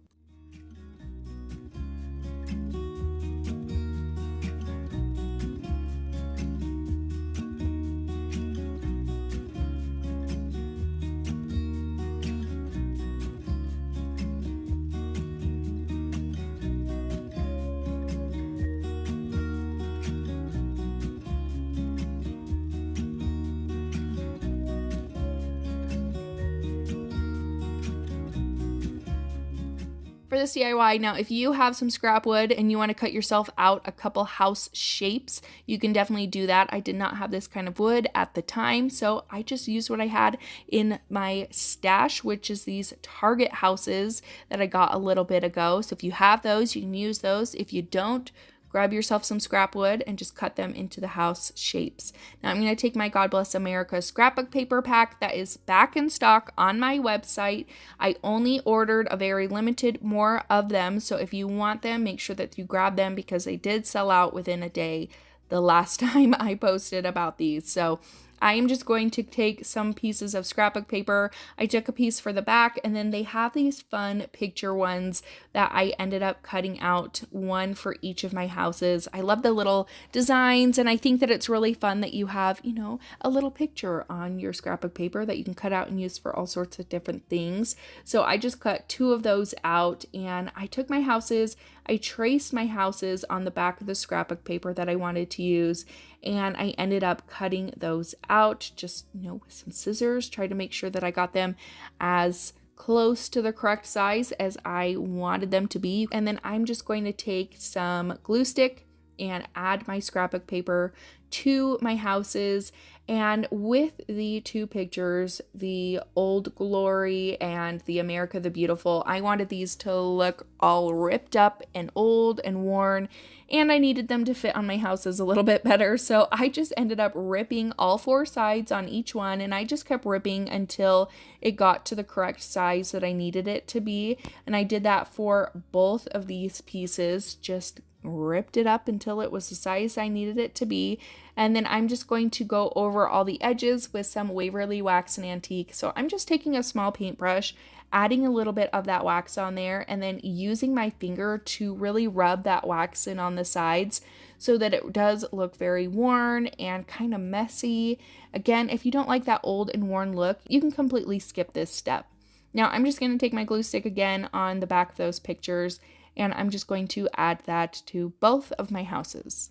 For this DIY, now if you have some scrap wood and you want to cut yourself out a couple house shapes, you can definitely do that. I did not have this kind of wood at the time, so I just used what I had in my stash, which is these Target houses that I got a little bit ago. So if you have those, you can use those. If you don't, grab yourself some scrap wood and just cut them into the house shapes. Now I'm going to take my God Bless America scrapbook paper pack that is back in stock on my website. I only ordered a very limited more of them, so if you want them, make sure that you grab them because they did sell out within a day the last time I posted about these. So I am just going to take some pieces of scrapbook paper. I took a piece for the back, and then they have these fun picture ones that I ended up cutting out, one for each of my houses. I love the little designs, and I think that it's really fun that you have, you know, a little picture on your scrapbook paper that you can cut out and use for all sorts of different things. So I just cut 2 of those out, and I took my houses, I traced my houses on the back of the scrapbook paper that I wanted to use, and I ended up cutting those out just, you know, with some scissors, try to make sure that I got them as close to the correct size as I wanted them to be. And then I'm just going to take some glue stick and add my scrapbook paper to my houses. And with the 2 pictures, the Old Glory and the America the Beautiful, I wanted these to look all ripped up and old and worn, and I needed them to fit on my houses a little bit better. So I just ended up ripping all 4 sides on each one, and I just kept ripping until it got to the correct size that I needed it to be. And I did that for both of these pieces, just ripped it up until it was the size I needed it to be. And then I'm just going to go over all the edges with some Waverly Wax and Antique. So I'm just taking a small paintbrush, adding a little bit of that wax on there, and then using my finger to really rub that wax in on the sides so that it does look very worn and kind of messy. Again, if you don't like that old and worn look, you can completely skip this step. Now I'm just going to take my glue stick again on the back of those pictures, and I'm just going to add that to both of my houses.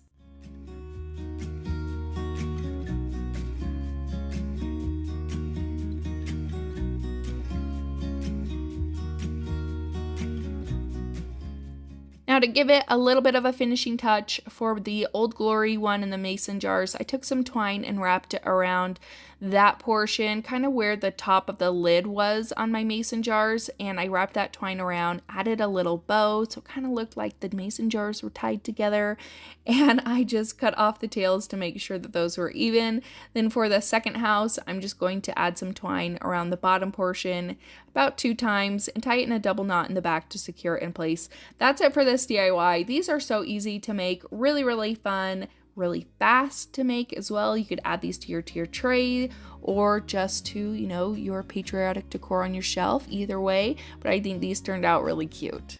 Now to give it a little bit of a finishing touch for the Old Glory one in the mason jars, I took some twine and wrapped it around that portion, kind of where the top of the lid was on my mason jars, and I wrapped that twine around, added a little bow, so it kind of looked like the mason jars were tied together, and I just cut off the tails to make sure that those were even. Then for the second house, I'm just going to add some twine around the bottom portion about 2 times and tie it in a double knot in the back to secure it in place. That's it for this DIY. These are so easy to make, really, really fun, really fast to make as well. You could add these to your tier tray or just to, you know, your patriotic decor on your shelf, either way, but I think these turned out really cute.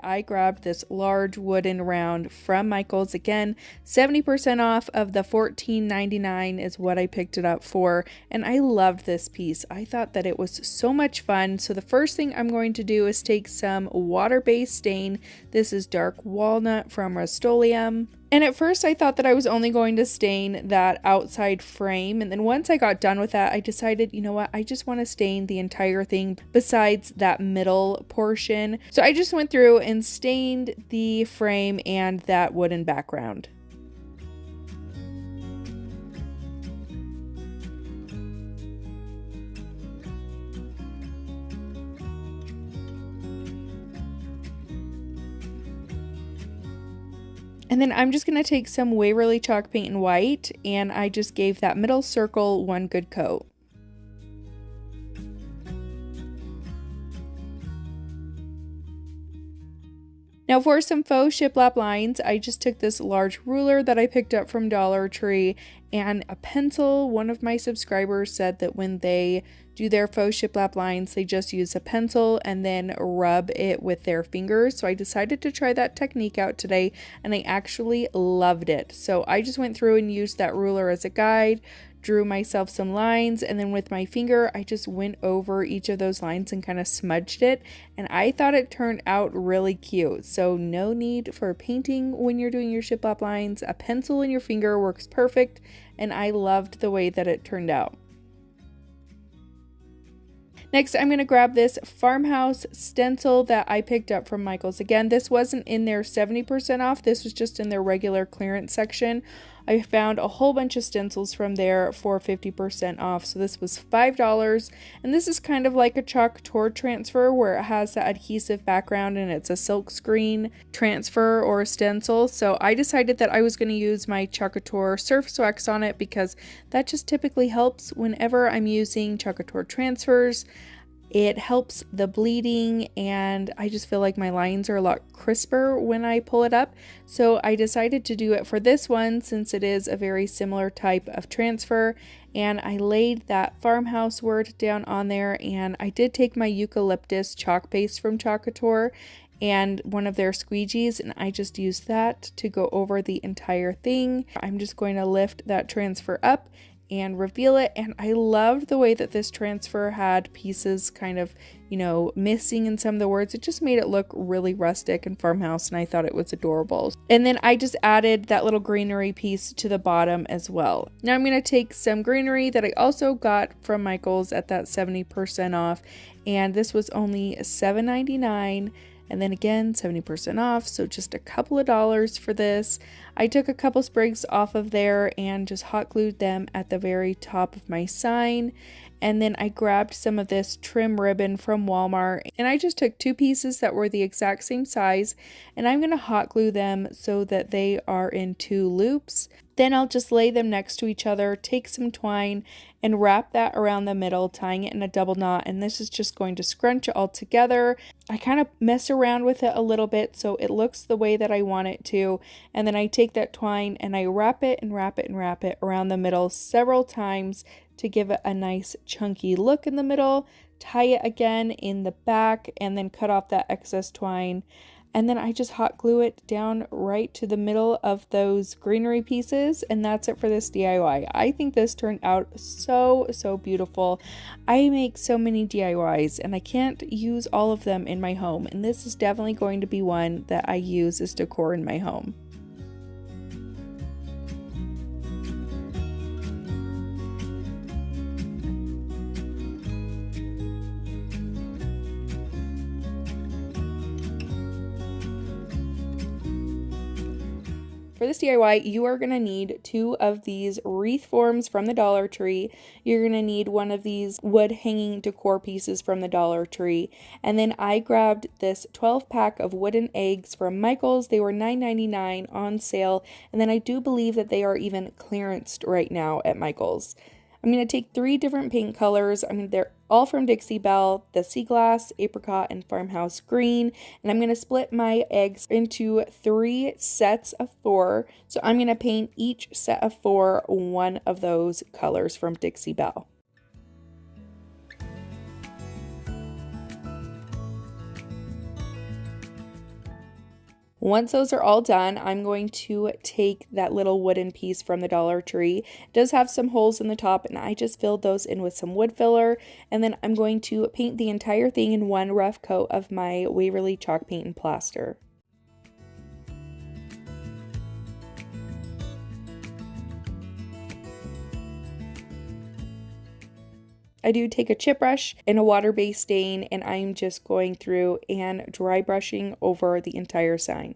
I grabbed this large wooden round from Michael's. Again, 70% off of the $14.99 is what I picked it up for, and I loved this piece. I thought that it was so much fun. So the first thing I'm going to do is take some water-based stain. This is dark walnut from Rust-Oleum. And at first I thought that I was only going to stain that outside frame, and then once I got done with that, I decided, you know what, I just want to stain the entire thing besides that middle portion. So I just went through and stained the frame and that wooden background. And then I'm just going to take some Waverly chalk paint in white, and I just gave that middle circle one good coat. Now for some faux shiplap lines, I just took this large ruler that I picked up from Dollar Tree and a pencil. One of my subscribers said that when they do their faux shiplap lines, they just use a pencil and then rub it with their fingers. So I decided to try that technique out today, and I actually loved it. So I just went through and used that ruler as a guide, drew myself some lines, and then with my finger I just went over each of those lines and kind of smudged it, and I thought it turned out really cute. So no need for painting when you're doing your shiplap lines. A pencil in your finger works perfect, and I loved the way that it turned out. Next, I'm going to grab this Farmhouse stencil that I picked up from Michael's. Again, this wasn't in their 70% off. This was just in their regular clearance section. I found a whole bunch of stencils from there for 50% off. So this was $5. And this is kind of like a chalk Couture transfer where it has that adhesive background and it's a silk screen transfer or stencil. So I decided that I was going to use my chalk Couture Surface Wax on it because that just typically helps whenever I'm using chalk Couture transfers. It helps the bleeding, and I just feel like my lines are a lot crisper when I pull it up. So I decided to do it for this one since it is a very similar type of transfer. And I laid that farmhouse word down on there, and I did take my eucalyptus chalk paste from Chalk Couture and one of their squeegees, and I just used that to go over the entire thing. I'm just going to lift that transfer up and reveal it, and I loved the way that this transfer had pieces kind of, you know, missing in some of the words. It just made it look really rustic and farmhouse, and I thought it was adorable. And then I just added that little greenery piece to the bottom as well. Now I'm going to take some greenery that I also got from Michael's at that 70% off, and this was only $7.99. And then again, 70% off, so just a couple of dollars for this. I took a couple sprigs off of there and just hot glued them at the very top of my sign. And then I grabbed some of this trim ribbon from Walmart, and I just took two pieces that were the exact same size, and I'm going to hot glue them so that they are in two loops. Then I'll just lay them next to each other, take some twine, and wrap that around the middle, tying it in a double knot, and this is just going to scrunch it all together. I kind of mess around with it a little bit so it looks the way that I want it to, and then I take that twine and I wrap it and wrap it and wrap it around the middle several times to give it a nice chunky look in the middle, tie it again in the back, and then cut off that excess twine. And then I just hot glue it down right to the middle of those greenery pieces, and that's it for this DIY. I think this turned out so beautiful. I make so many DIYs and I can't use all of them in my home, and this is definitely going to be one that I use as decor in my home. For this DIY, you are going to need two of these wreath forms from the Dollar Tree. You're going to need one of these wood hanging decor pieces from the Dollar Tree. And then I grabbed this 12-pack of wooden eggs from Michael's. They were $9.99 on sale. And then I do believe that they are even clearanced right now at Michael's. I'm going to take three different paint colors. They're all from Dixie, Belle, the Sea Glass, Apricot, and Farmhouse Green. And I'm going to split my eggs into 3 sets of 4. So I'm going to paint each set of 4 one of those colors from Dixie, Belle. Once those are all done, I'm going to take that little wooden piece from the Dollar Tree. It does have some holes in the top, and I just filled those in with some wood filler. And then I'm going to paint the entire thing in one rough coat of my Waverly chalk paint and plaster. I do take a chip brush and a water-based stain, and I'm just going through and dry brushing over the entire sign.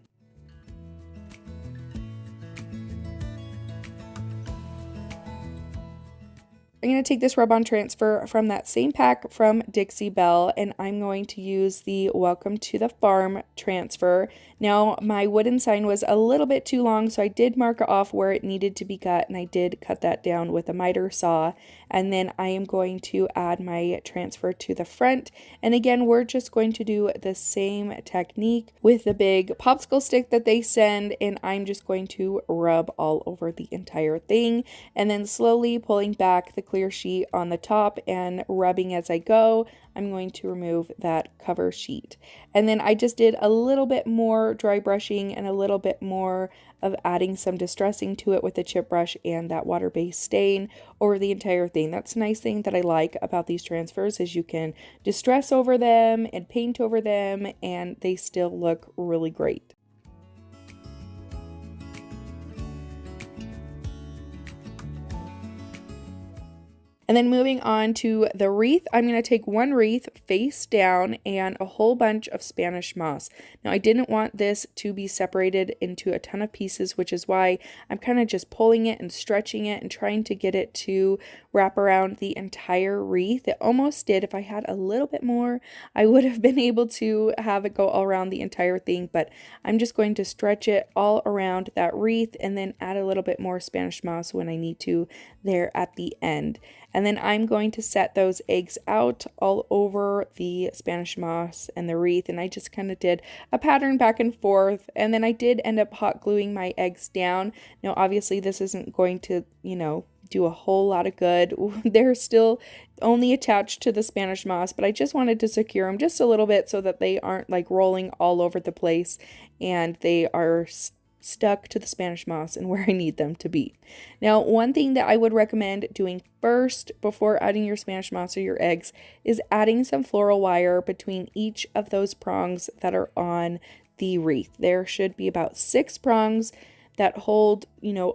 I'm going to take this rub-on transfer from that same pack from Dixie Belle, and I'm going to use the Welcome to the Farm transfer. Now, my wooden sign was a little bit too long, so I did mark off where it needed to be cut, and I did cut that down with a miter saw. And then I am going to add my transfer to the front. And again, we're just going to do the same technique with the big popsicle stick that they send, and I'm just going to rub all over the entire thing, and then slowly pulling back the clear sheet on the top and rubbing as I go. I'm going to remove that cover sheet. And then I just did a little bit more dry brushing and a little bit more of adding some distressing to it with the chip brush and that water-based stain over the entire thing. That's a nice thing that I like about these transfers is you can distress over them and paint over them and they still look really great. And then moving on to the wreath, I'm going to take one wreath face down and a whole bunch of Spanish moss. Now I didn't want this to be separated into a ton of pieces, which is why I'm kind of just pulling it and stretching it and trying to get it to wrap around the entire wreath. It almost did. If I had a little bit more, I would have been able to have it go all around the entire thing, but I'm just going to stretch it all around that wreath and then add a little bit more Spanish moss when I need to there at the end. And then I'm going to set those eggs out all over the Spanish moss and the wreath. And I just kind of did a pattern back and forth. And then I did end up hot gluing my eggs down. Now, obviously, this isn't going to, do a whole lot of good. They're still only attached to the Spanish moss, but I just wanted to secure them just a little bit so that they aren't like rolling all over the place and they are stuck to the Spanish moss and where I need them to be. Now, one thing that I would recommend doing first before adding your Spanish moss or your eggs is adding some floral wire between each of those prongs that are on the wreath. There should be about 6 prongs that hold,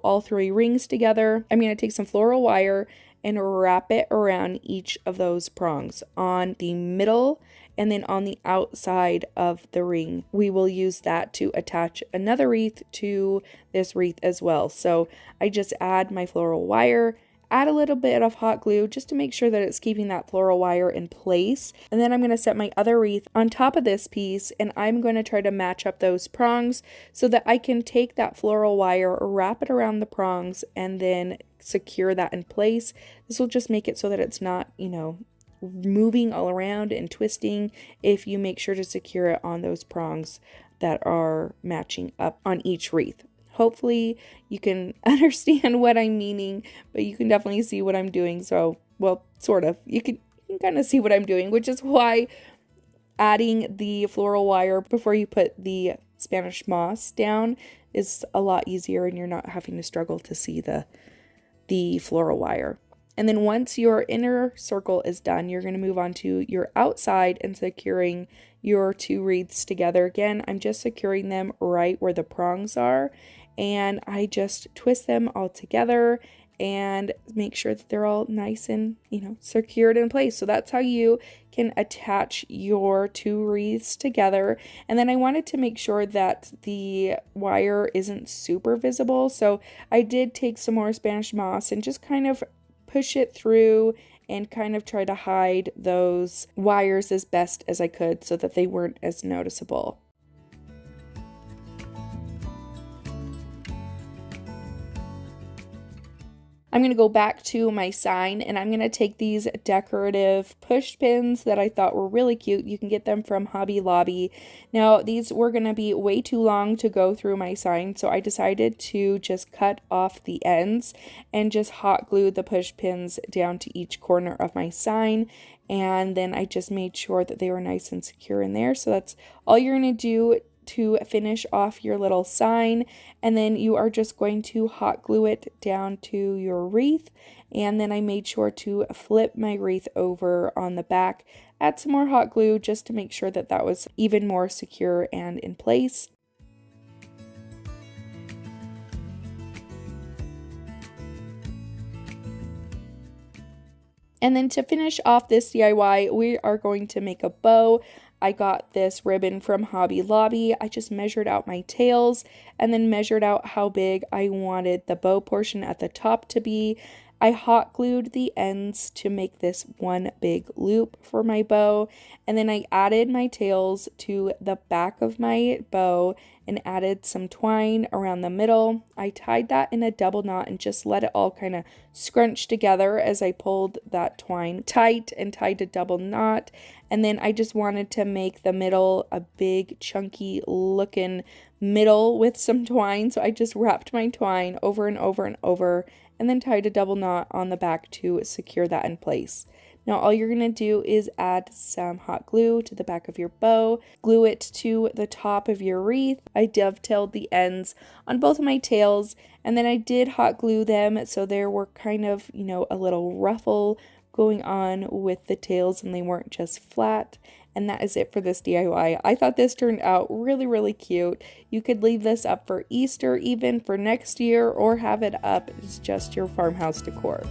all 3 rings together. I'm going to take some floral wire and wrap it around each of those prongs on the middle and then on the outside of the ring. We will use that to attach another wreath to this wreath as well. So I just add my floral wire, add a little bit of hot glue just to make sure that it's keeping that floral wire in place. And then I'm going to set my other wreath on top of this piece and I'm going to try to match up those prongs so that I can take that floral wire, wrap it around the prongs, and then secure that in place. This will just make it so that it's not, moving all around and twisting if you make sure to secure it on those prongs that are matching up on each wreath. Hopefully you can understand what I'm meaning, but you can definitely see what I'm doing. So, well, sort of. You can kind of see what I'm doing, which is why adding the floral wire before you put the Spanish moss down is a lot easier and you're not having to struggle to see the floral wire. And then once your inner circle is done, you're going to move on to your outside and securing your 2 wreaths together. Again, I'm just securing them right where the prongs are, and I just twist them all together and make sure that they're all nice and, secured in place. So that's how you can attach your 2 wreaths together. And then I wanted to make sure that the wire isn't super visible. So I did take some more Spanish moss and just kind of push it through and kind of try to hide those wires as best as I could so that they weren't as noticeable. I'm going to go back to my sign and I'm going to take these decorative push pins that I thought were really cute. You can get them from Hobby Lobby. Now, these were going to be way too long to go through my sign, so I decided to just cut off the ends and just hot glue the push pins down to each corner of my sign. And then I just made sure that they were nice and secure in there. So that's all you're going to do to finish off your little sign, and then you are just going to hot glue it down to your wreath. And then I made sure to flip my wreath over on the back, add some more hot glue just to make sure that that was even more secure and in place. And then to finish off this DIY, we are going to make a bow. I got this ribbon from Hobby Lobby. I just measured out my tails and then measured out how big I wanted the bow portion at the top to be. I hot glued the ends to make this one big loop for my bow, and then I added my tails to the back of my bow and added some twine around the middle. I tied that in a double knot and just let it all kind of scrunch together as I pulled that twine tight and tied a double knot. And then I just wanted to make the middle a big chunky looking middle with some twine, so I just wrapped my twine over and over and over and then tied a double knot on the back to secure that in place. Now all you're going to do is add some hot glue to the back of your bow, glue it to the top of your wreath. I dovetailed the ends on both of my tails, and then I did hot glue them so there were kind of, a little ruffle going on with the tails and they weren't just flat. And that is it for this DIY. I thought this turned out really, really cute. You could leave this up for Easter, even for next year, or have it up as just your farmhouse decor.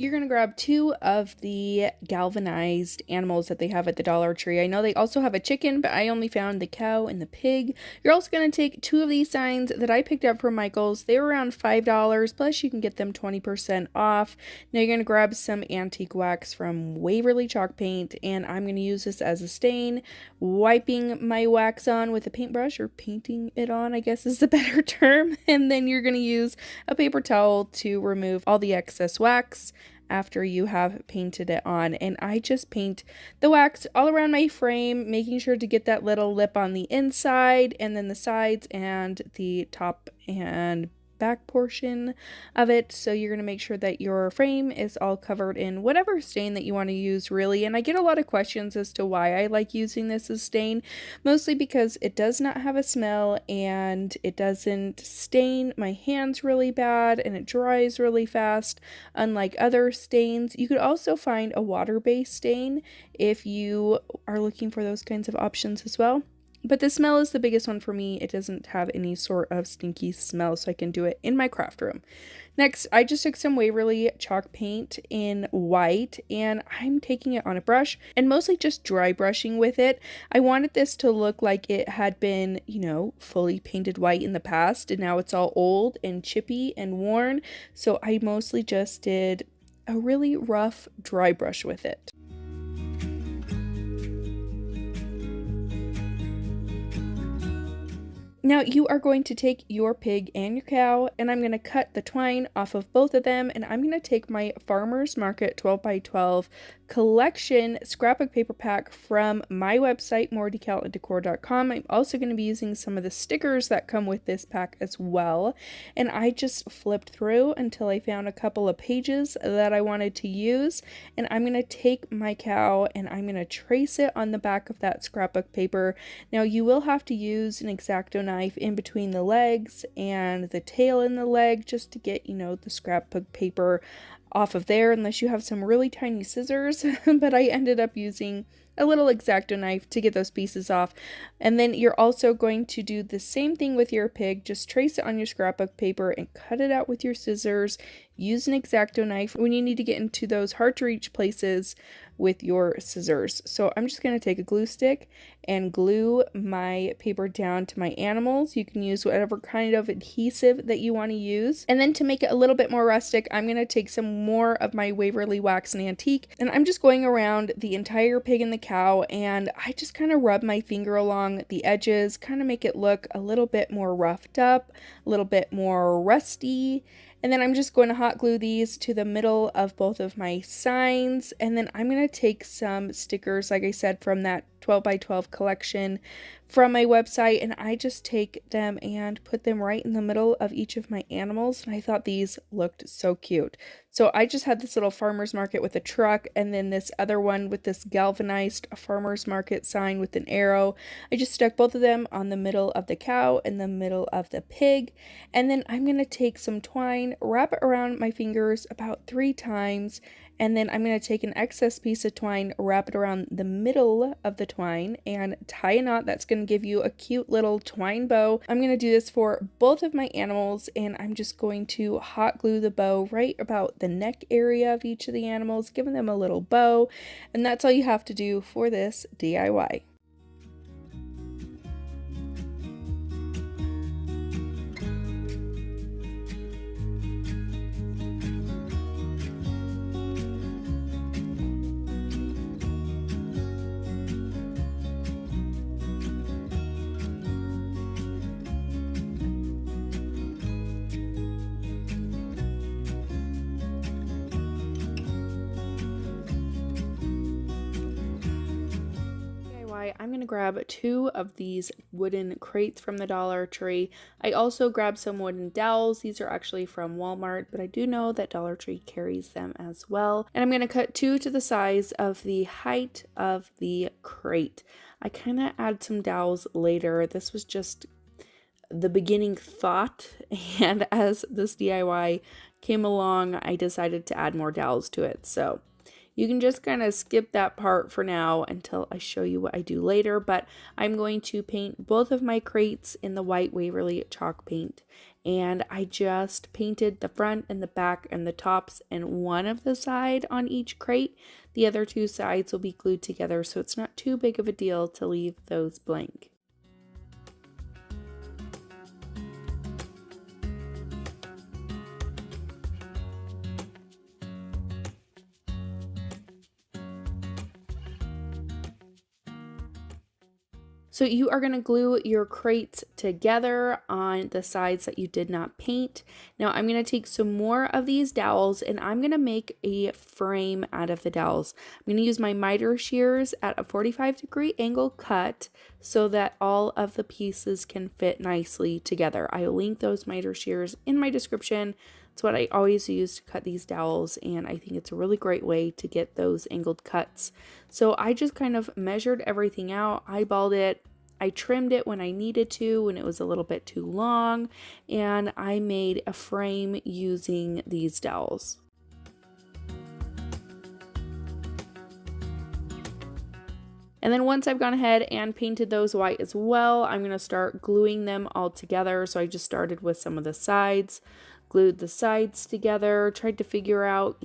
You're going to grab 2 of the galvanized animals that they have at the Dollar Tree. I know they also have a chicken, but I only found the cow and the pig. You're also going to take 2 of these signs that I picked up from Michael's. They were around $5, plus you can get them 20% off. Now you're going to grab some antique wax from Waverly Chalk Paint, and I'm going to use this as a stain, wiping my wax on with a paintbrush, or painting it on, I guess is the better term. And then you're going to use a paper towel to remove all the excess wax after you have painted it on. And I just paint the wax all around my frame, making sure to get that little lip on the inside and then the sides and the top and back portion of it. So you're going to make sure that your frame is all covered in whatever stain that you want to use, really. And I get a lot of questions as to why I like using this as stain, mostly because it does not have a smell and it doesn't stain my hands really bad and it dries really fast, unlike other stains. You could also find a water-based stain if you are looking for those kinds of options as well. But the smell is the biggest one for me. It doesn't have any sort of stinky smell, so I can do it in my craft room. Next, I just took some Waverly chalk paint in white, and I'm taking it on a brush and mostly just dry brushing with it. I wanted this to look like it had been, fully painted white in the past, and now it's all old and chippy and worn. So I mostly just did a really rough dry brush with it. Now you are going to take your pig and your cow, and I'm going to cut the twine off of both of them, and I'm going to take my Farmer's Market 12x12 collection scrapbook paper pack from my website, moorevinyldecals.com. I'm also going to be using some of the stickers that come with this pack as well, and I just flipped through until I found a couple of pages that I wanted to use, and I'm going to take my cow and I'm going to trace it on the back of that scrapbook paper. Now you will have to use an X-Acto knife in between the legs and the tail in the leg just to get, the scrapbook paper off of there, unless you have some really tiny scissors. But I ended up using a little X-Acto knife to get those pieces off. And then you're also going to do the same thing with your pig. Just trace it on your scrapbook paper and cut it out with your scissors. Use an X-Acto knife when you need to get into those hard to reach places with your scissors. So I'm just going to take a glue stick and glue my paper down to my animals. You can use whatever kind of adhesive that you want to use. And then to make it a little bit more rustic, I'm going to take some more of my Waverly Wax and Antique, and I'm just going around the entire pig and the cow, and I just kind of rub my finger along the edges, kind of make it look a little bit more roughed up, a little bit more rusty. And then I'm just going to hot glue these to the middle of both of my signs. And then I'm going to take some stickers, like I said, from that 12 by 12 collection from my website, and I just take them and put them right in the middle of each of my animals, and I thought these looked so cute. So I just had this little farmer's market with a truck, and then this other one with this galvanized farmer's market sign with an arrow. I just stuck both of them on the middle of the cow and the middle of the pig, and then I'm going to take some twine, wrap it around my fingers about 3 times, and then I'm going to take an excess piece of twine, wrap it around the middle of the twine, and tie a knot. That's going to give you a cute little twine bow. I'm going to do this for both of my animals, and I'm just going to hot glue the bow right about the neck area of each of the animals, giving them a little bow, and that's all you have to do for this DIY. I'm going to grab 2 of these wooden crates from the Dollar Tree. I also grabbed some wooden dowels. These are actually from Walmart, but I do know that Dollar Tree carries them as well. And I'm going to cut 2 to the size of the height of the crate. I kind of add some dowels later. This was just the beginning thought, and as this DIY came along, I decided to add more dowels to it. So you can just kind of skip that part for now until I show you what I do later, but I'm going to paint both of my crates in the white Waverly chalk paint. And I just painted the front and the back and the tops and one of the side on each crate. The other 2 sides will be glued together, so it's not too big of a deal to leave those blank. So you are going to glue your crates together on the sides that you did not paint. Now I'm going to take some more of these dowels and I'm going to make a frame out of the dowels. I'm going to use my miter shears at a 45-degree angle cut so that all of the pieces can fit nicely together. I'll link those miter shears in my description. It's what I always use to cut these dowels, and I think it's a really great way to get those angled cuts. So I just kind of measured everything out, eyeballed it, I trimmed it when I needed to when it was a little bit too long, and I made a frame using these dowels. And then once I've gone ahead and painted those white as well, I'm going to start gluing them all together. So I just started with some of the sides, glued the sides together, tried to figure out,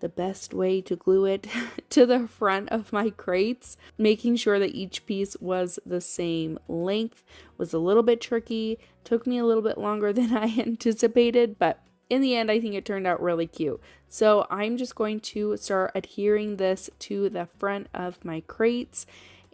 the best way to glue it to the front of my crates. Making sure that each piece was the same length was a little bit tricky. Took me a little bit longer than I anticipated, but in the end, I think it turned out really cute. So I'm just going to start adhering this to the front of my crates.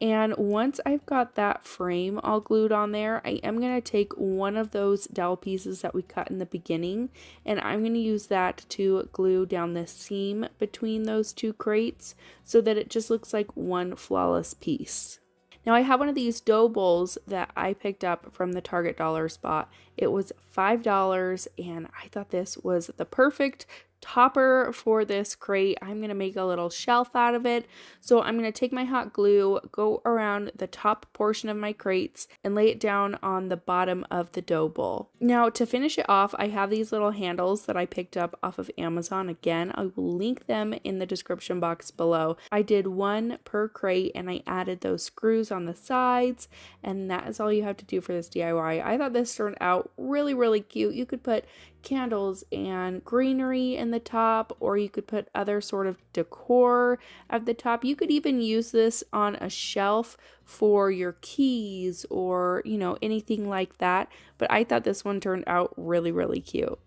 And once I've got that frame all glued on there, I am going to take one of those dowel pieces that we cut in the beginning, and I'm going to use that to glue down the seam between those 2 crates so that it just looks like one flawless piece. Now I have one of these dough bowls that I picked up from the Target dollar spot. It was $5 and I thought this was the perfect topper for this crate. I'm going to make a little shelf out of it. So I'm going to take my hot glue, go around the top portion of my crates, and lay it down on the bottom of the dough bowl. Now to finish it off, I have these little handles that I picked up off of Amazon. Again, I will link them in the description box below. I did 1 per crate and I added those screws on the sides, and that is all you have to do for this DIY. I thought this turned out really, really cute. You could put candles and greenery in the top, or you could put other sort of decor at the top. You could even use this on a shelf for your keys or, anything like that. But I thought this one turned out really, really cute.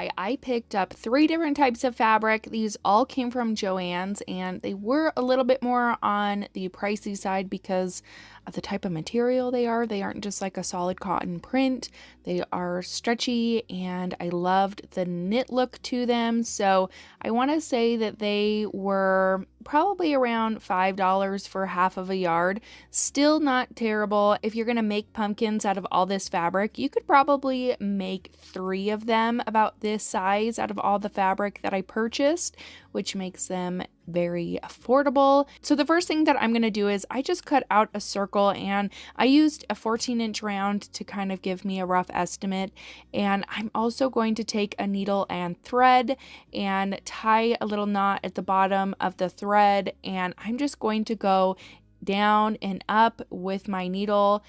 buy. I picked up 3 different types of fabric. These all came from Joann's, and they were a little bit more on the pricey side because of the type of material they are. They aren't just like a solid cotton print. They are stretchy, and I loved the knit look to them. So I want to say that they were probably around $5 for half of a yard. Still not terrible. If you're going to make pumpkins out of all this fabric, you could probably make 3 of them about this size out of all the fabric that I purchased, which makes them very affordable. So the first thing that I'm going to do is I just cut out a circle, and I used a 14-inch round to kind of give me a rough estimate. And I'm also going to take a needle and thread and tie a little knot at the bottom of the thread, and I'm just going to go down and up with my needle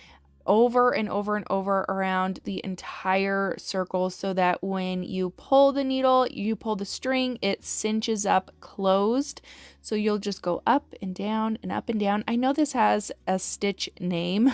over and over and over around the entire circle, so that when you pull the needle, you pull the string, it cinches up closed. So you'll just go up and down and up and down. I know this has a stitch name.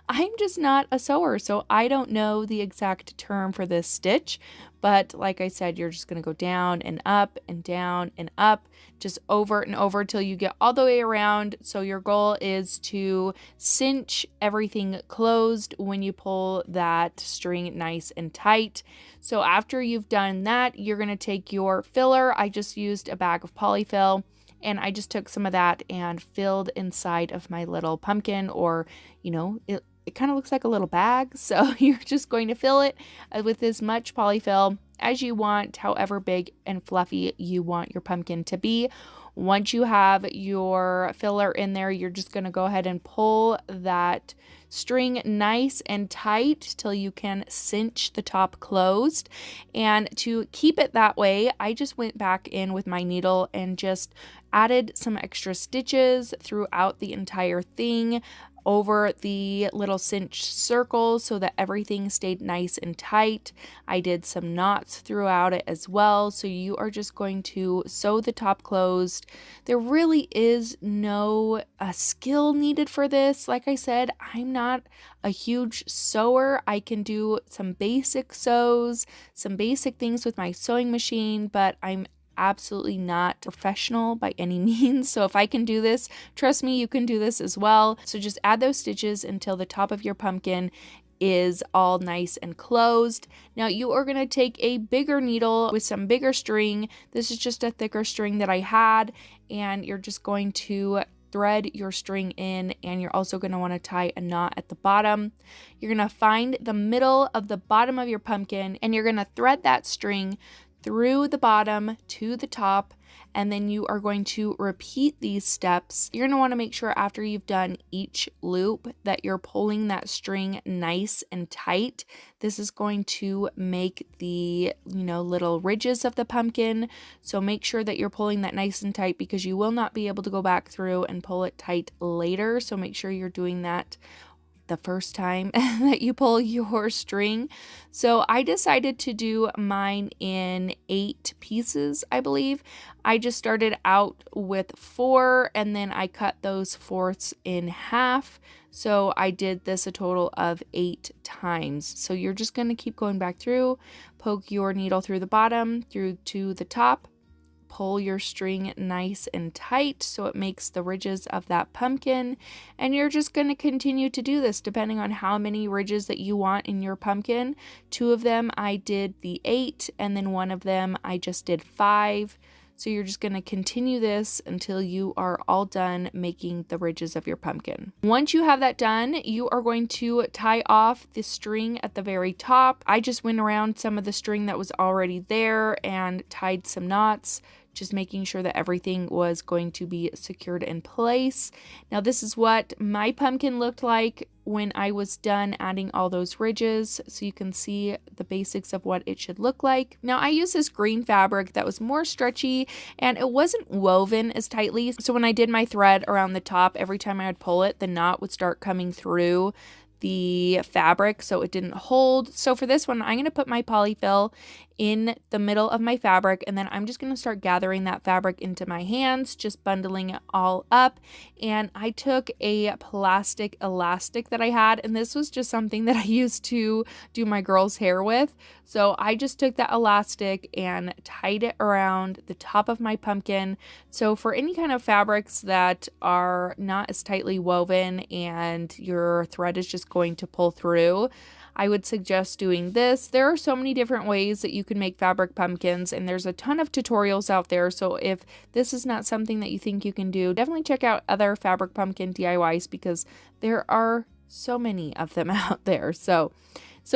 I'm just not a sewer, so I don't know the exact term for this stitch, but like I said, you're just going to go down and up and down and up, just over and over till you get all the way around. So your goal is to cinch everything closed when you pull that string nice and tight. So after you've done that, you're going to take your filler. I just used a bag of polyfill, and I just took some of that and filled inside of my little pumpkin, or, you know, it kind of looks like a little bag. So you're just going to fill it with as much polyfill as you want, however big and fluffy you want your pumpkin to be. Once you have your filler in there, you're just going to go ahead and pull that string nice and tight till you can cinch the top closed. And to keep it that way, I just went back in with my needle and just added some extra stitches throughout the entire thing over the little cinch circles so that everything stayed nice and tight. I did some knots throughout it as well. So you are just going to sew the top closed. There really is no skill needed for this. Like I said, I'm not a huge sewer. I can do some basic sews, some basic things with my sewing machine, but I'm absolutely not professional by any means. So if I can do this, trust me, you can do this as well. So just add those stitches until the top of your pumpkin is all nice and closed. Now you are going to take a bigger needle with some bigger string. This is just a thicker string that I had, and you're just going to thread your string in, and you're also going to want to tie a knot at the bottom. You're going to find the middle of the bottom of your pumpkin, and you're going to thread that string through the bottom to the top, and then you are going to repeat these steps. You're going to want to make sure after you've done each loop that you're pulling that string nice and tight. This is going to make the, little ridges of the pumpkin. So make sure that you're pulling that nice and tight, because you will not be able to go back through and pull it tight later. So make sure you're doing that the first time that you pull your string. So I decided to do mine in 8 pieces, I believe. I just started out with 4, and then I cut those fourths in half. So I did this a total of 8 times. So you're just going to keep going back through, poke your needle through the bottom, through to the top, pull your string nice and tight so it makes the ridges of that pumpkin, and you're just going to continue to do this depending on how many ridges that you want in your pumpkin. 2 of them I did the 8, and then 1 of them I just did 5. So you're just going to continue this until you are all done making the ridges of your pumpkin. Once you have that done, you are going to tie off the string at the very top. I just went around some of the string that was already there and tied some knots, just making sure that everything was going to be secured in place. Now this is what my pumpkin looked like when I was done adding all those ridges, so you can see the basics of what it should look like. Now I used this green fabric that was more stretchy, and it wasn't woven as tightly, so when I did my thread around the top, every time I would pull it, the knot would start coming through the fabric, so it didn't hold. So for this one, I'm going to put my polyfill in the middle of my fabric, and then I'm just going to start gathering that fabric into my hands, just bundling it all up. And I took a plastic elastic that I had, and this was just something that I used to do my girl's hair with. So I just took that elastic and tied it around the top of my pumpkin. So for any kind of fabrics that are not as tightly woven and your thread is just going to pull through, I would suggest doing this. There are so many different ways that you can make fabric pumpkins, and there's a ton of tutorials out there. So if this is not something that you think you can do, definitely check out other fabric pumpkin DIYs because there are so many of them out there. So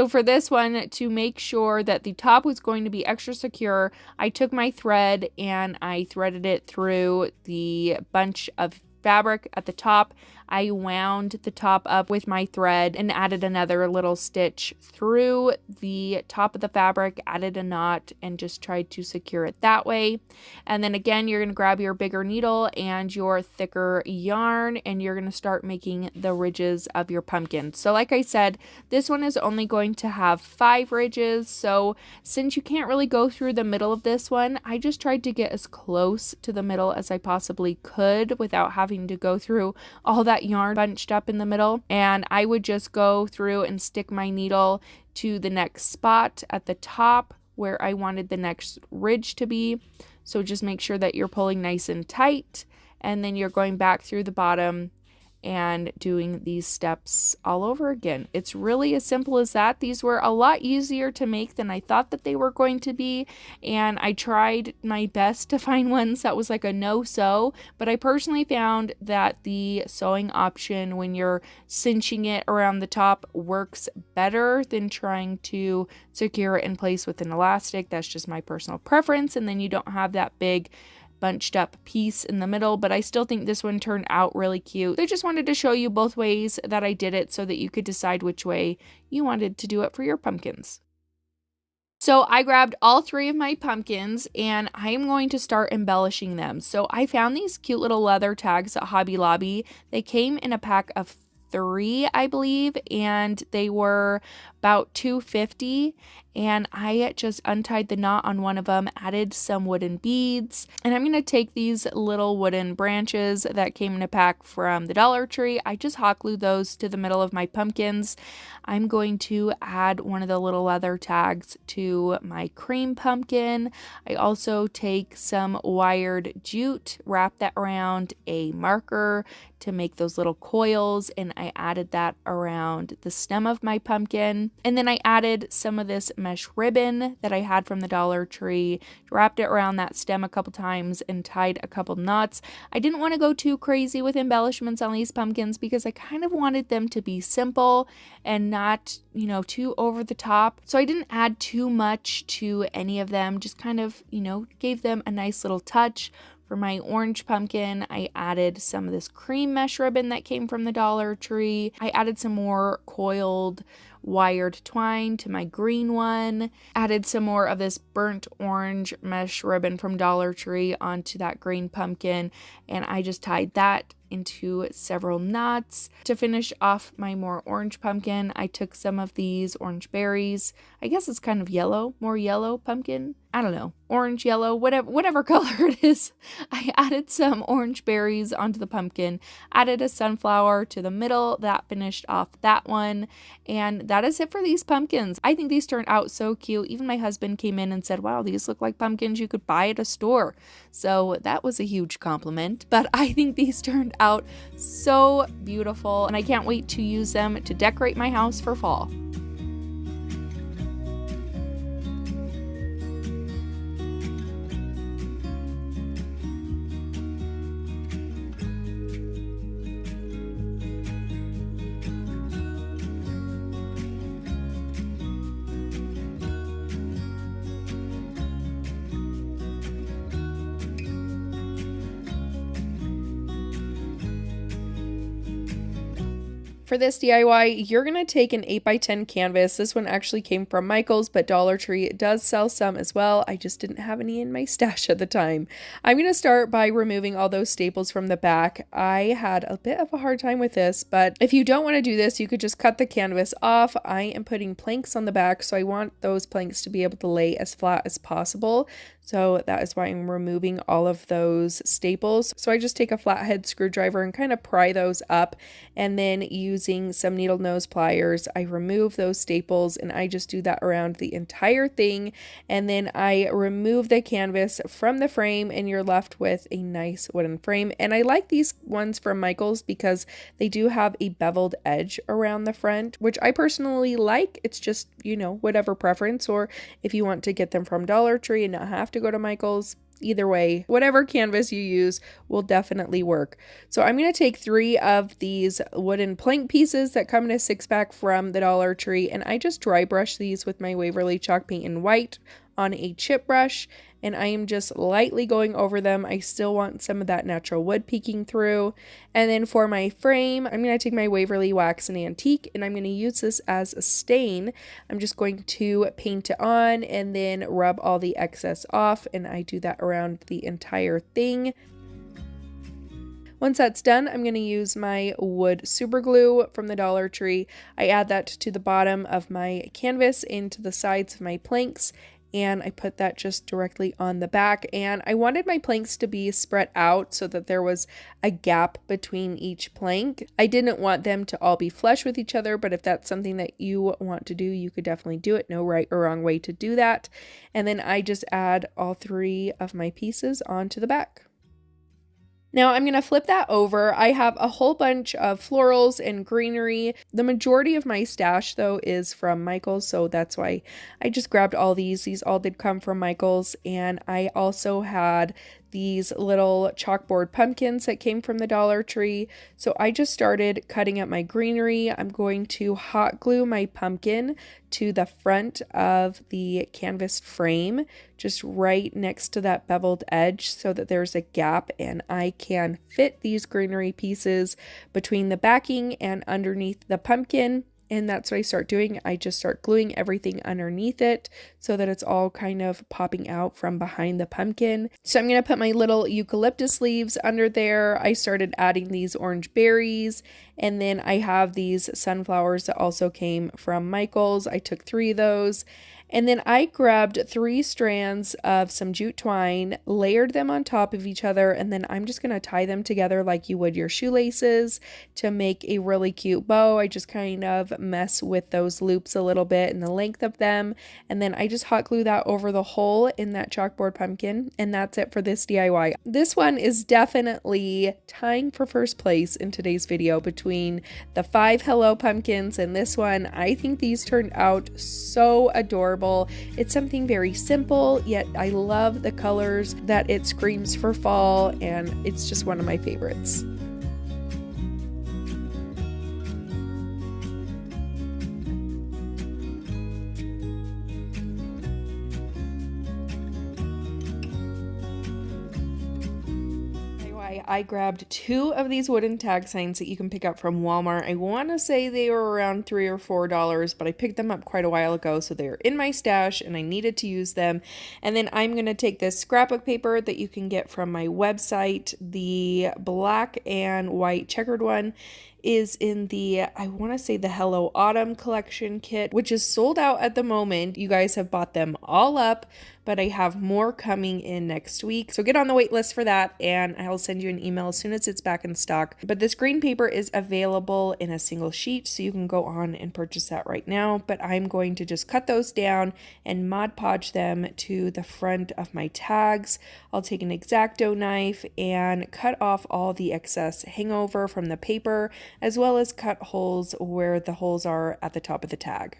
for this one, to make sure that the top was going to be extra secure, I took my thread and I threaded it through the bunch of fabric at the top. I wound the top up with my thread and added another little stitch through the top of the fabric, added a knot, and just tried to secure it that way. And then again, you're going to grab your bigger needle and your thicker yarn, and you're going to start making the ridges of your pumpkin. So like I said, this one is only going to have 5 ridges. So since you can't really go through the middle of this one, I just tried to get as close to the middle as I possibly could without having to go through all that yarn bunched up in the middle. And I would just go through and stick my needle to the next spot at the top where I wanted the next ridge to be. So just make sure that you're pulling nice and tight, and then you're going back through the bottom and doing these steps all over again. It's really as simple as that. These were a lot easier to make than I thought that they were going to be, and I tried my best to find ones that was like a no-sew, but I personally found that the sewing option when you're cinching it around the top works better than trying to secure it in place with an elastic. That's just my personal preference, and then you don't have that big bunched up piece in the middle, but I still think this one turned out really cute. I just wanted to show you both ways that I did it so that you could decide which way you wanted to do it for your pumpkins. So I grabbed all 3 of my pumpkins and I am going to start embellishing them. So I found these cute little leather tags at Hobby Lobby. They came in a pack of 3, I believe, and they were about $2.50, and I just untied the knot on one of them, added some wooden beads, and I'm going to take these little wooden branches that came in a pack from the Dollar Tree. I just hot glued those to the middle of my pumpkins. I'm going to add one of the little leather tags to my cream pumpkin. I also take some wired jute, wrap that around a marker to make those little coils, and I added that around the stem of my pumpkin. And then I added some of this mesh ribbon that I had from the Dollar Tree, wrapped it around that stem a couple times and tied a couple knots. I didn't want to go too crazy with embellishments on these pumpkins because I kind of wanted them to be simple and not, too over the top. So I didn't add too much to any of them, just kind of, gave them a nice little touch. For my orange pumpkin, I added some of this cream mesh ribbon that came from the Dollar Tree. I added some more coiled wired twine to my green one. Added some more of this burnt orange mesh ribbon from Dollar Tree onto that green pumpkin, and I just tied that into several knots. To finish off my more orange pumpkin, I took some of these orange berries. I guess it's kind of yellow, more yellow pumpkin. I don't know, orange, yellow, whatever color it is. I added some orange berries onto the pumpkin, added a sunflower to the middle. That finished off that one. And that is it for these pumpkins. I think these turned out so cute. Even my husband came in and said, wow, these look like pumpkins you could buy at a store. So that was a huge compliment. But I think these turned out so beautiful, and I can't wait to use them to decorate my house for fall. For this DIY, you're going to take an 8x10 canvas. This one actually came from Michael's, but Dollar Tree does sell some as well. I just didn't have any in my stash at the time. I'm going to start by removing all those staples from the back. I had a bit of a hard time with this, but if you don't want to do this, you could just cut the canvas off. I am putting planks on the back, so I want those planks to be able to lay as flat as possible. So that is why I'm removing all of those staples. So I just take a flathead screwdriver and kind of pry those up, and then using some needle nose pliers, I remove those staples, and I just do that around the entire thing. And then I remove the canvas from the frame, and you're left with a nice wooden frame. And I like these ones from Michael's because they do have a beveled edge around the front, which I personally like. It's just, you know, whatever preference, or if you want to get them from Dollar Tree and not have to go to Michael's. Either way, whatever canvas you use will definitely work. So I'm going to take 3 of these wooden plank pieces that come in a 6-pack from the Dollar Tree, and I just dry brush these with my Waverly chalk paint in white on a chip brush, and I am just lightly going over them. I still want some of that natural wood peeking through. And then for my frame, I'm going to take my Waverly Wax and Antique, and I'm going to use this as a stain. I'm just going to paint it on and then rub all the excess off, and I do that around the entire thing. Once that's done, I'm going to use my wood super glue from the Dollar Tree. I add that to the bottom of my canvas into the sides of my planks, and I put that just directly on the back. And I wanted my planks to be spread out so that there was a gap between each plank. I didn't want them to all be flush with each other, but if that's something that you want to do, you could definitely do it. No right or wrong way to do that. And then I just add all 3 of my pieces onto the back. Now I'm going to flip that over. I have a whole bunch of florals and greenery. The majority of my stash though is from Michael's, so that's why I just grabbed all these. These all did come from Michael's, and I also had these little chalkboard pumpkins that came from the Dollar Tree. So I just started cutting up my greenery. I'm going to hot glue my pumpkin to the front of the canvas frame, just right next to that beveled edge so that there's a gap, and I can fit these greenery pieces between the backing and underneath the pumpkin. And that's what I start doing. I just start gluing everything underneath it so that it's all kind of popping out from behind the pumpkin. So I'm going to put my little eucalyptus leaves under there. I started adding these orange berries, and then I have these sunflowers that also came from Michael's. I took 3 of those. And then I grabbed 3 strands of some jute twine, layered them on top of each other, and then I'm just going to tie them together like you would your shoelaces to make a really cute bow. I just kind of mess with those loops a little bit and the length of them, and then I just hot glue that over the hole in that chalkboard pumpkin, and that's it for this DIY. This one is definitely tying for first place in today's video between the 5 Hello pumpkins and this one. I think these turned out so adorable. It's something very simple, yet I love the colors that it screams for fall, and it's just one of my favorites. I grabbed 2 of these wooden tag signs that you can pick up from Walmart. I want to say they were around $3 or $4, but I picked them up quite a while ago, so they're in my stash and I needed to use them. And then I'm going to take this scrapbook paper that you can get from my website. The black and white checkered one is in the, I want to say the Hello Autumn collection kit, which is sold out at the moment. You guys have bought them all up, but I have more coming in next week. So get on the wait list for that, and I'll send you an email as soon as it's back in stock. But this green paper is available in a single sheet, so you can go on and purchase that right now. But I'm going to just cut those down and Mod Podge them to the front of my tags. I'll take an X-Acto knife and cut off all the excess hangover from the paper, as well as cut holes where the holes are at the top of the tag.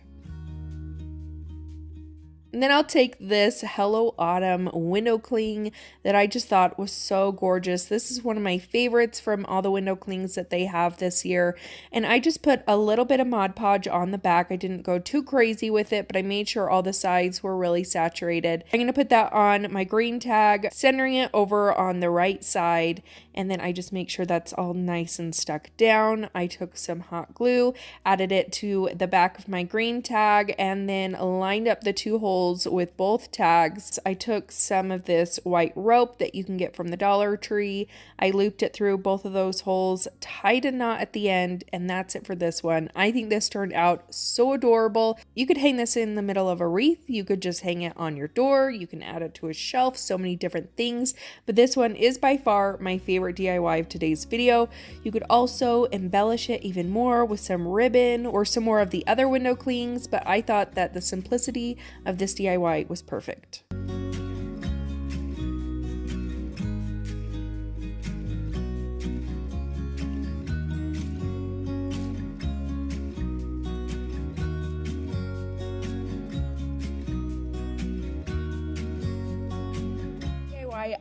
And then I'll take this Hello Autumn window cling that I just thought was so gorgeous. This is one of my favorites from all the window clings that they have this year. And I just put a little bit of Mod Podge on the back. I didn't go too crazy with it, but I made sure all the sides were really saturated. I'm going to put that on my green tag, centering it over on the right side. And then I just make sure that's all nice and stuck down. I took some hot glue, added it to the back of my green tag, and then lined up the two holes with both tags. I took some of this white rope that you can get from the Dollar Tree. I looped it through both of those holes, tied a knot at the end, and that's it for this one. I think this turned out so adorable. You could hang this in the middle of a wreath. You could just hang it on your door. You can add it to a shelf, so many different things. But this one is by far my favorite DIY of today's video. You could also embellish it even more with some ribbon or some more of the other window clings, but I thought that the simplicity of this DIY was perfect.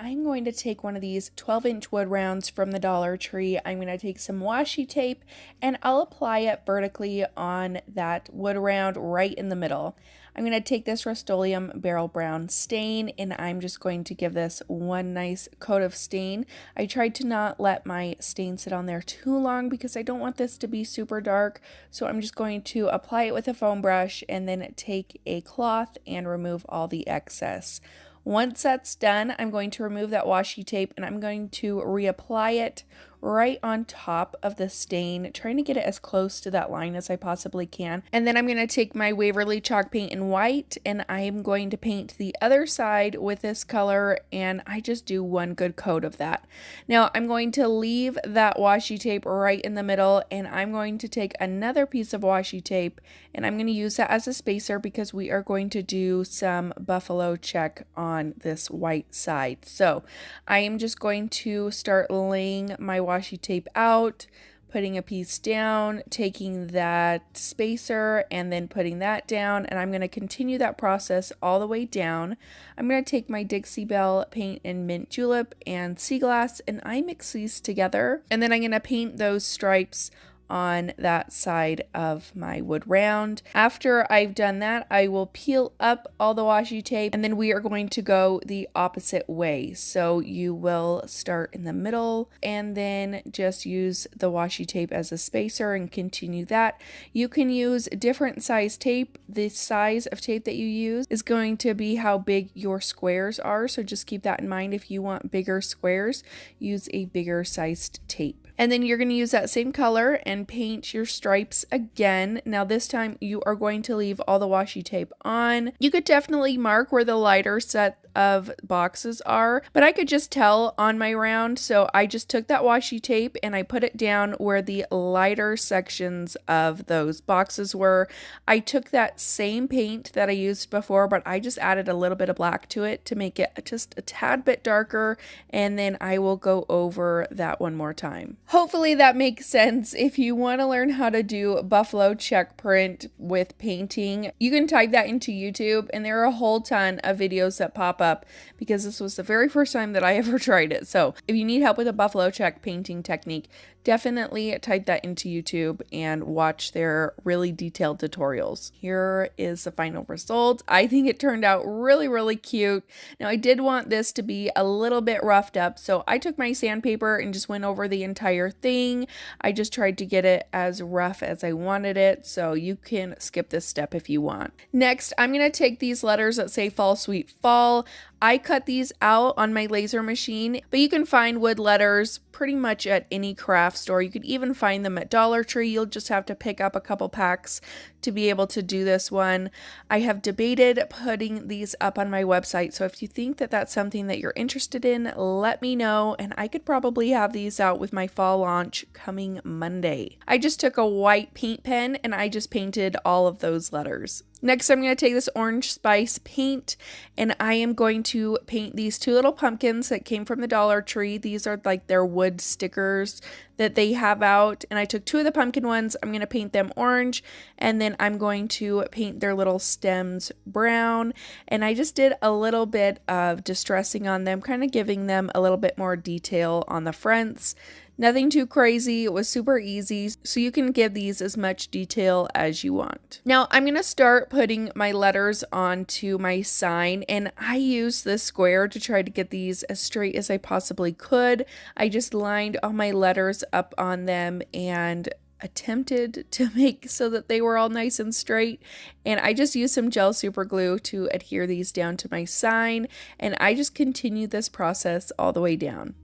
I'm going to take one of these 12-inch wood rounds from the Dollar Tree. I'm going to take some washi tape and I'll apply it vertically on that wood round right in the middle. I'm going to take this Rust-Oleum Barrel Brown stain and I'm just going to give this one nice coat of stain. I tried to not let my stain sit on there too long because I don't want this to be super dark. So I'm just going to apply it with a foam brush and then take a cloth and remove all the excess. Once that's done, I'm going to remove that washi tape and I'm going to reapply it right on top of the stain, trying to get it as close to that line as I possibly can. And then I'm going to take my Waverly chalk paint in white and I'm going to paint the other side with this color, and I just do one good coat of that. Now I'm going to leave that washi tape right in the middle and I'm going to take another piece of washi tape and I'm going to use that as a spacer because we are going to do some buffalo check on this white side. So I am just going to start laying my washi tape out, putting a piece down, taking that spacer and then putting that down, and I'm going to continue that process all the way down. I'm going to take my Dixie Belle paint in mint julep and sea glass and I mix these together, and then I'm going to paint those stripes on that side of my wood round. After I've done that, I will peel up all the washi tape and then we are going to go the opposite way. So you will start in the middle and then just use the washi tape as a spacer and continue that. You can use different size tape. The size of tape that you use is going to be how big your squares are. So just keep that in mind. If you want bigger squares, use a bigger sized tape. And then you're going to use that same color and paint your stripes again. Now this time you are going to leave all the washi tape on. You could definitely mark where the lighter set of boxes are, but I could just tell on my round, so I just took that washi tape and I put it down where the lighter sections of those boxes were. I took that same paint that I used before, but I just added a little bit of black to it to make it just a tad bit darker, and then I will go over that one more time. Hopefully that makes sense. If you want to learn how to do buffalo check print with painting, you can type that into YouTube and there are a whole ton of videos that pop up because this was the very first time that I ever tried it. So if you need help with a buffalo check painting technique, definitely type that into YouTube and watch their really detailed tutorials. Here is the final result. I think it turned out really, really cute. Now I did want this to be a little bit roughed up, so I took my sandpaper and just went over the entire thing. I just tried to get it as rough as I wanted it, so you can skip this step if you want. Next, I'm going to take these letters that say Fall Sweet Fall. I cut these out on my laser machine, but you can find wood letters pretty much at any craft store. You could even find them at Dollar Tree. You'll just have to pick up a couple packs to be able to do this one. I have debated putting these up on my website, so if you think that that's something that you're interested in, let me know, and I could probably have these out with my fall launch coming Monday. I just took a white paint pen and I just painted all of those letters. Next, I'm going to take this orange spice paint and I am going to paint these two little pumpkins that came from the Dollar Tree. These are like their wood stickers that they have out, and I took two of the pumpkin ones. I'm going to paint them orange, and then then I'm going to paint their little stems brown, and I just did a little bit of distressing on them, kind of giving them a little bit more detail on the fronts. Nothing too crazy, it was super easy, so you can give these as much detail as you want. Now I'm going to start putting my letters onto my sign, and I used this square to try to get these as straight as I possibly could. I just lined all my letters up on them and attempted to make so that they were all nice and straight, and I just used some gel super glue to adhere these down to my sign, and I just continued this process all the way down.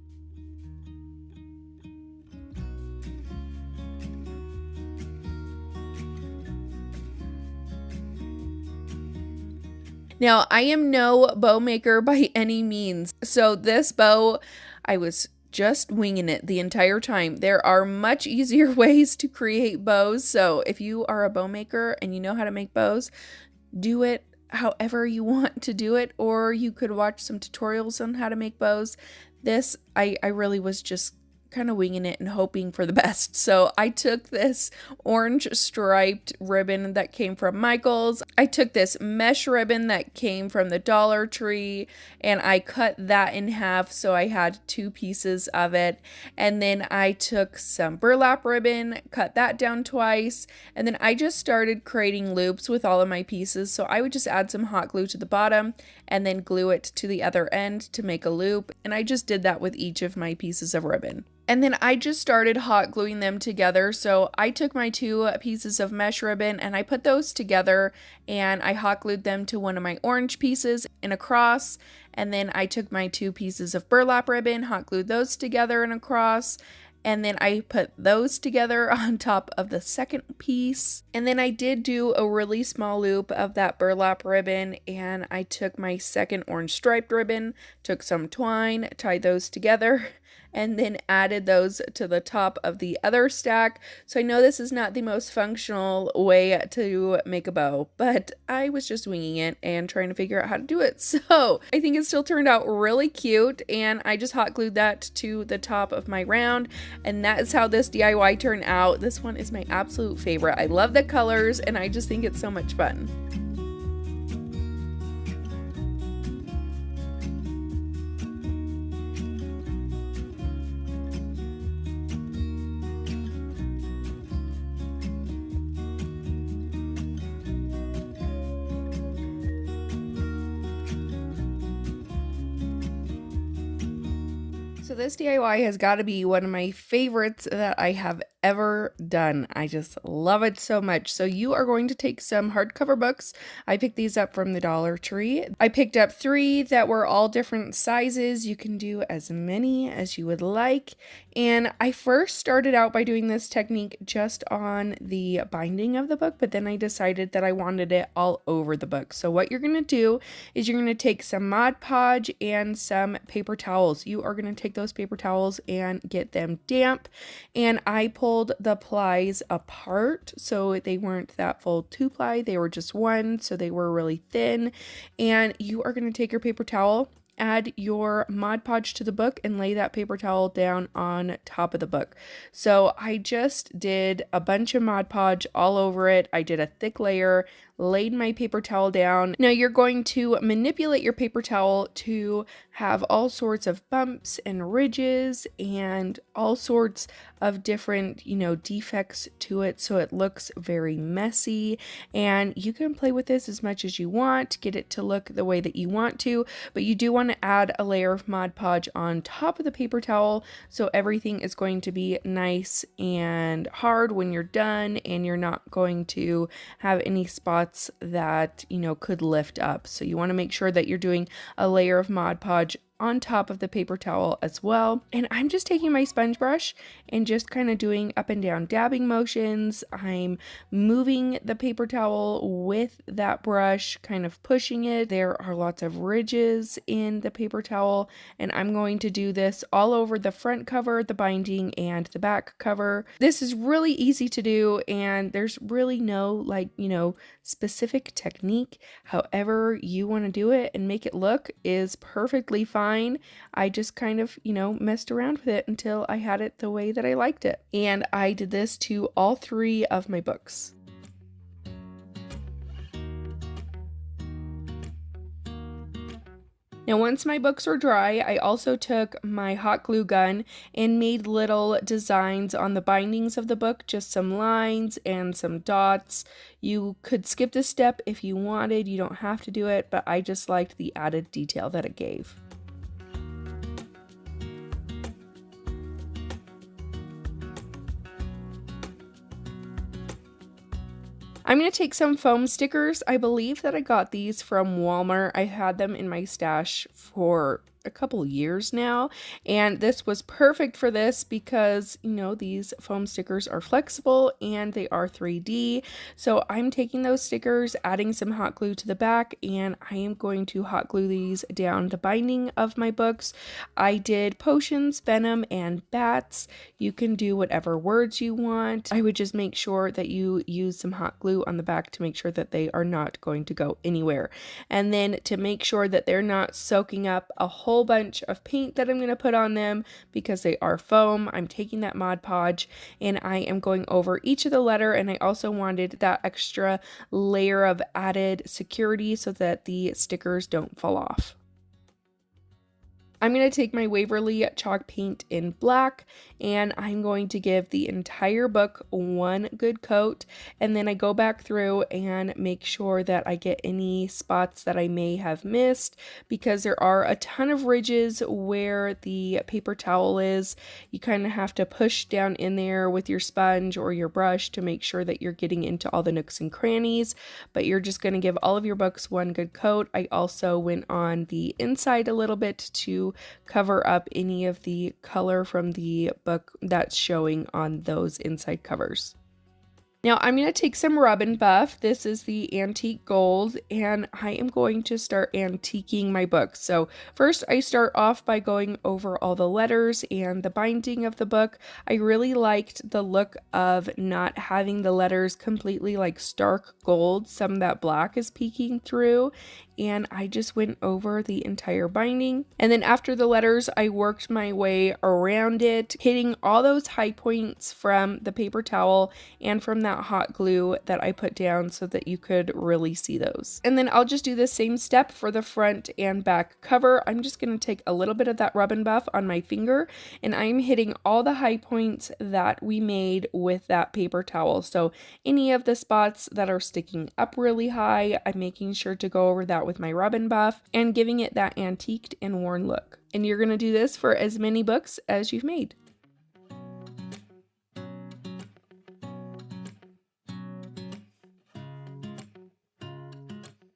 Now, I am no bow maker by any means, so this bow, I was just winging it the entire time. There are much easier ways to create bows, so if you are a bow maker and you know how to make bows, do it however you want to do it, or you could watch some tutorials on how to make bows. This, I really was just kind of winging it and hoping for the best. So I took this orange striped ribbon that came from Michael's. I took this mesh ribbon that came from the Dollar Tree, and I cut that in half so I had 2 pieces of it. And then I took some burlap ribbon, cut that down twice, and then I just started creating loops with all of my pieces. So I would just add some hot glue to the bottom and then glue it to the other end to make a loop. And I just did that with each of my pieces of ribbon. And then I just started hot gluing them together. So I took my 2 pieces of mesh ribbon and I put those together, and I hot glued them to one of my orange pieces in a cross. And then I took my 2 pieces of burlap ribbon, hot glued those together in a cross. And then I put those together on top of the second piece. And then I did do a really small loop of that burlap ribbon, and I took my second orange striped ribbon, took some twine, tied those together, and then added those to the top of the other stack. So I know this is not the most functional way to make a bow, but I was just winging it and trying to figure out how to do it. So I think it still turned out really cute, and I just hot glued that to the top of my round, and that is how this DIY turned out. This one is my absolute favorite. I love the colors, and I just think it's so much fun. So this DIY has got to be one of my favorites that I have ever done. I just love it so much. So you are going to take some hardcover books. I picked these up from the Dollar Tree. I picked up 3 that were all different sizes. You can do as many as you would like. And I first started out by doing this technique just on the binding of the book, but then I decided that I wanted it all over the book. So what you're going to do is you're going to take some Mod Podge and some paper towels. You are going to take those paper towels and get them damp. And I pulled the plies apart so they weren't that full 2-ply, they were just 1, so they were really thin. And you are going to take your paper towel, add your Mod Podge to the book, and lay that paper towel down on top of the book. So I just did a bunch of Mod Podge all over it. I did a thick layer, laid my paper towel down. Now you're going to manipulate your paper towel to have all sorts of bumps and ridges and all sorts of different, defects to it, so it looks very messy. And you can play with this as much as you want, get it to look the way that you want to, but you do want to add a layer of Mod Podge on top of the paper towel so everything is going to be nice and hard when you're done, and you're not going to have any spots that could lift up. So you want to make sure that you're doing a layer of Mod Podge on top of the paper towel as well. And I'm just taking my sponge brush and just kind of doing up and down dabbing motions. I'm moving the paper towel with that brush, kind of pushing it. There are lots of ridges in the paper towel, and I'm going to do this all over the front cover, the binding, and the back cover. This is really easy to do, and there's really no specific technique. However you want to do it and make it look is perfectly fine. I just kind of, messed around with it until I had it the way that I liked it. And I did this to all 3 of my books. Now, once my books were dry, I also took my hot glue gun and made little designs on the bindings of the book, just some lines and some dots. You could skip this step if you wanted, you don't have to do it, but I just liked the added detail that it gave. I'm going to take some foam stickers. I believe that I got these from Walmart. I had them in my stash for a couple years now, and this was perfect for this because, you know, these foam stickers are flexible and they are 3D. So I'm taking those stickers, adding some hot glue to the back, and I am going to hot glue these down the binding of my books. I did potions, venom, and bats. You can do whatever words you want. I would just make sure that you use some hot glue on the back to make sure that they are not going to go anywhere. And then to make sure that they're not soaking up a whole bunch of paint that I'm going to put on them because they are foam, I'm taking that Mod Podge and I am going over each of the letter, and I also wanted that extra layer of added security so that the stickers don't fall off. I'm going to take my Waverly chalk paint in black and I'm going to give the entire book one good coat, and then I go back through and make sure that I get any spots that I may have missed, because there are a ton of ridges where the paper towel is. You kind of have to push down in there with your sponge or your brush to make sure that you're getting into all the nooks and crannies, but you're just going to give all of your books one good coat. I also went on the inside a little bit to cover up any of the color from the book that's showing on those inside covers. Now I'm going to take some rub and buff. This is the antique gold, and I am going to start antiquing my books. So first I start off by going over all the letters and the binding of the book. I really liked the look of not having the letters completely like stark gold. Some of that black is peeking through, and I just went over the entire binding. And then after the letters, I worked my way around it, hitting all those high points from the paper towel and from that hot glue that I put down so that you could really see those. And then I'll just do the same step for the front and back cover. I'm just going to take a little bit of that rub and buff on my finger, and I'm hitting all the high points that we made with that paper towel. So any of the spots that are sticking up really high, I'm making sure to go over that with my rub and buff and giving it that antiqued and worn look. And you're going to do this for as many books as you've made.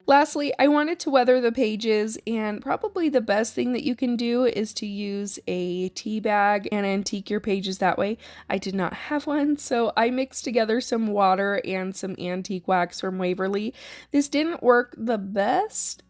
Lastly, I wanted to weather the pages, and probably the best thing that you can do is to use a tea bag and antique your pages that way. I did not have one, so I mixed together some water and some antique wax from Waverly. This didn't work the best,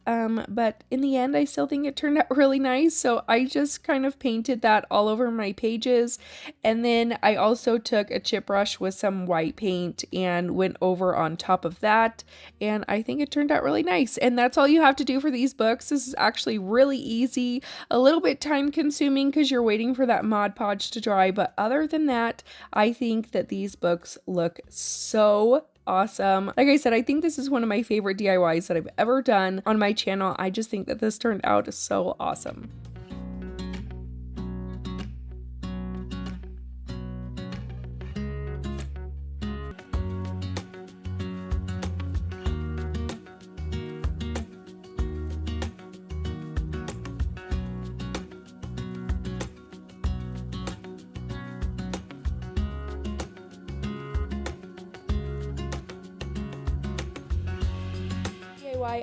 but in the end I still think it turned out really nice, so I just kind of painted that all over my pages. And then I also took a chip brush with some white paint and went over on top of that, and I think it turned out really nice. And that's all you have to do for these books. This is actually really easy, a little bit time consuming because you're waiting for that Mod Podge to dry, but other than that, I think that these books look so awesome. Like I said, I think this is one of my favorite DIYs that I've ever done on my channel. I just think that this turned out so awesome.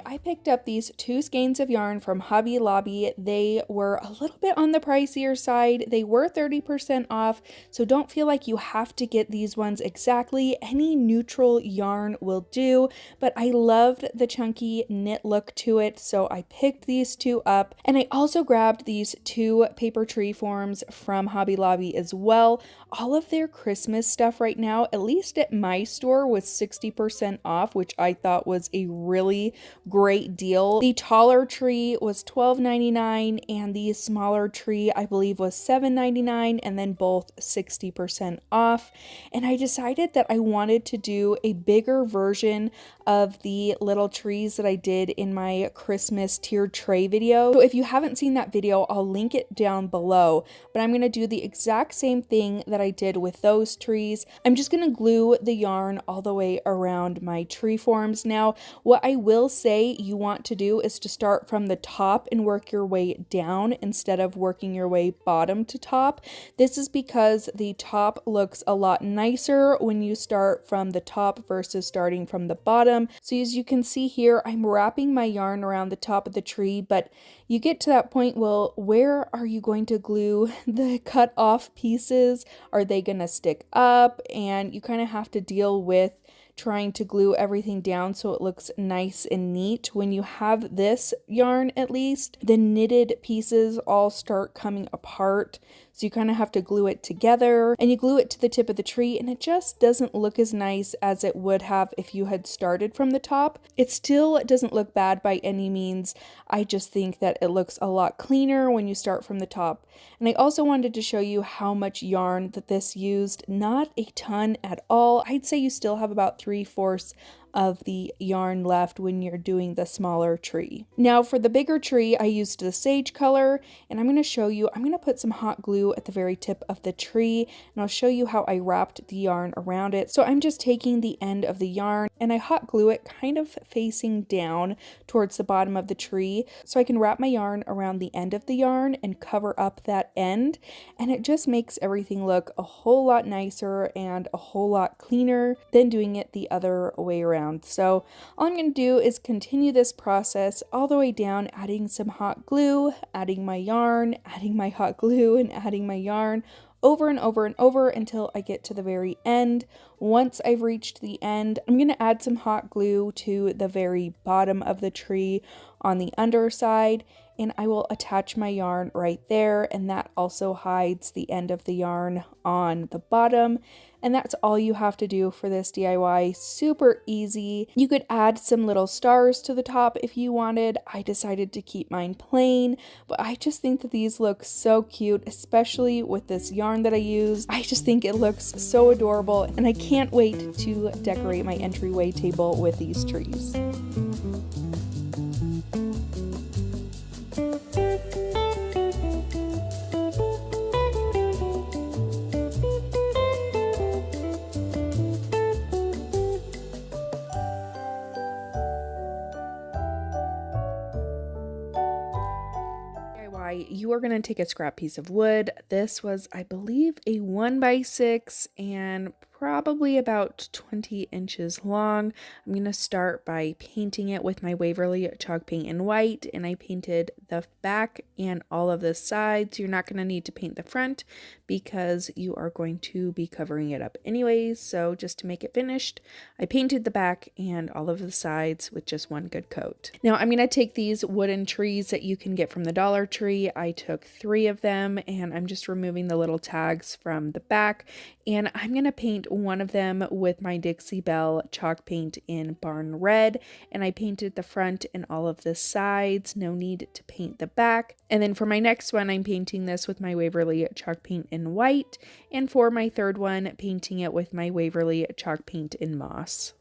I picked up these 2 skeins of yarn from Hobby Lobby. They were a little bit on the pricier side. They were 30% off, so don't feel like you have to get these ones exactly. Any neutral yarn will do, but I loved the chunky knit look to it, so I picked these 2 up. And I also grabbed these 2 paper tree forms from Hobby Lobby as well. All of their Christmas stuff right now, at least at my store, was 60% off, which I thought was a really great deal. The taller tree was $12.99 and the smaller tree I believe was $7.99, and then both 60% off. And I decided that I wanted to do a bigger version of the little trees that I did in my Christmas tiered tray video. So if you haven't seen that video, I'll link it down below, but I'm going to do the exact same thing that I did with those trees. I'm just going to glue the yarn all the way around my tree forms. Now, what I will say you want to do is to start from the top and work your way down instead of working your way bottom to top. This is because the top looks a lot nicer when you start from the top versus starting from the bottom. So as you can see here, I'm wrapping my yarn around the top of the tree, but you get to that point, well, where are you going to glue the cut off pieces? Are they going to stick up? And you kind of have to deal with trying to glue everything down so it looks nice and neat. When you have this yarn, at least, the knitted pieces all start coming apart. So you kind of have to glue it together, and you glue it to the tip of the tree, and it just doesn't look as nice as it would have if you had started from the top. It still doesn't look bad by any means. I just think that it looks a lot cleaner when you start from the top. And I also wanted to show you how much yarn that this used. Not a ton at all. I'd say you still have about 3/4 of the yarn left when you're doing the smaller tree. Now for the bigger tree, I used the sage color, and I'm going to show you, I'm going to put some hot glue at the very tip of the tree, and I'll show you how I wrapped the yarn around it. So I'm just taking the end of the yarn and I hot glue it kind of facing down towards the bottom of the tree so I can wrap my yarn around the end of the yarn and cover up that end, and it just makes everything look a whole lot nicer and a whole lot cleaner than doing it the other way around. So all I'm going to do is continue this process all the way down, adding some hot glue, adding my yarn, adding my hot glue, and adding my yarn over and over and over until I get to the very end. Once I've reached the end, I'm going to add some hot glue to the very bottom of the tree on the underside, and I will attach my yarn right there, and that also hides the end of the yarn on the bottom. And that's all you have to do for this DIY. Super easy. You could add some little stars to the top if you wanted. I decided to keep mine plain, but I just think that these look so cute, especially with this yarn that I used. I just think it looks so adorable, and I can't wait to decorate my entryway table with these trees. You are going to take a scrap piece of wood. This was, I believe, a 1x6 and probably about 20 inches long. I'm going to start by painting it with my Waverly chalk paint in white, and I painted the back and all of the sides. You're not going to need to paint the front because you are going to be covering it up anyways. So just to make it finished, I painted the back and all of the sides with just one good coat. Now I'm going to take these wooden trees that you can get from the Dollar Tree. I took 3 of them, and I'm just removing the little tags from the back, and I'm going to paint one of them with my Dixie Belle chalk paint in Barn Red, and I painted the front and all of the sides. No need to paint the back. And then for my next one, I'm painting this with my Waverly chalk paint in white, and for my third one, painting it with my Waverly chalk paint in moss.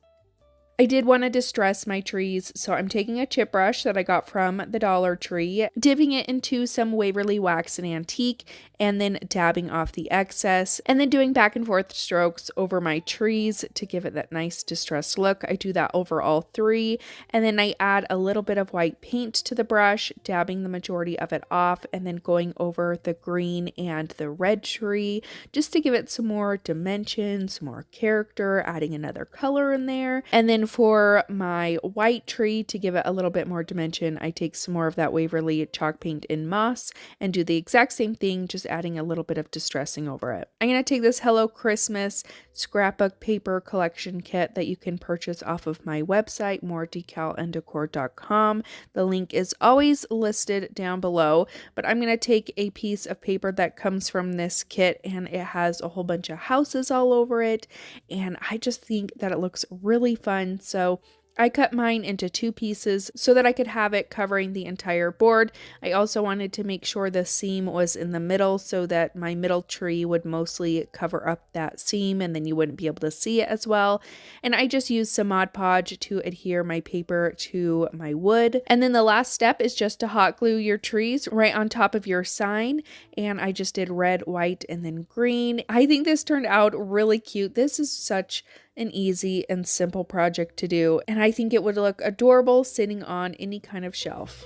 I did want to distress my trees, so I'm taking a chip brush that I got from the Dollar Tree, dipping it into some Waverly Wax and Antique, and then dabbing off the excess, and then doing back and forth strokes over my trees to give it that nice distressed look. I do that over all 3, and then I add a little bit of white paint to the brush, dabbing the majority of it off, and then going over the green and the red tree just to give it some more dimension, some more character, adding another color in there. And then for my white tree, to give it a little bit more dimension, I take some more of that Waverly chalk paint in moss and do the exact same thing, just adding a little bit of distressing over it. I'm going to take this Hello Christmas scrapbook paper collection kit that you can purchase off of my website, mooredecalanddecor.com. The link is always listed down below, but I'm going to take a piece of paper that comes from this kit, and it has a whole bunch of houses all over it, and I just think that it looks really fun. So I cut mine into 2 pieces so that I could have it covering the entire board. I also wanted to make sure the seam was in the middle so that my middle tree would mostly cover up that seam and then you wouldn't be able to see it as well. And I just used some Mod Podge to adhere my paper to my wood. And then the last step is just to hot glue your trees right on top of your sign. And I just did red, white, and then green. I think this turned out really cute. This is such an easy and simple project to do, and I think it would look adorable sitting on any kind of shelf.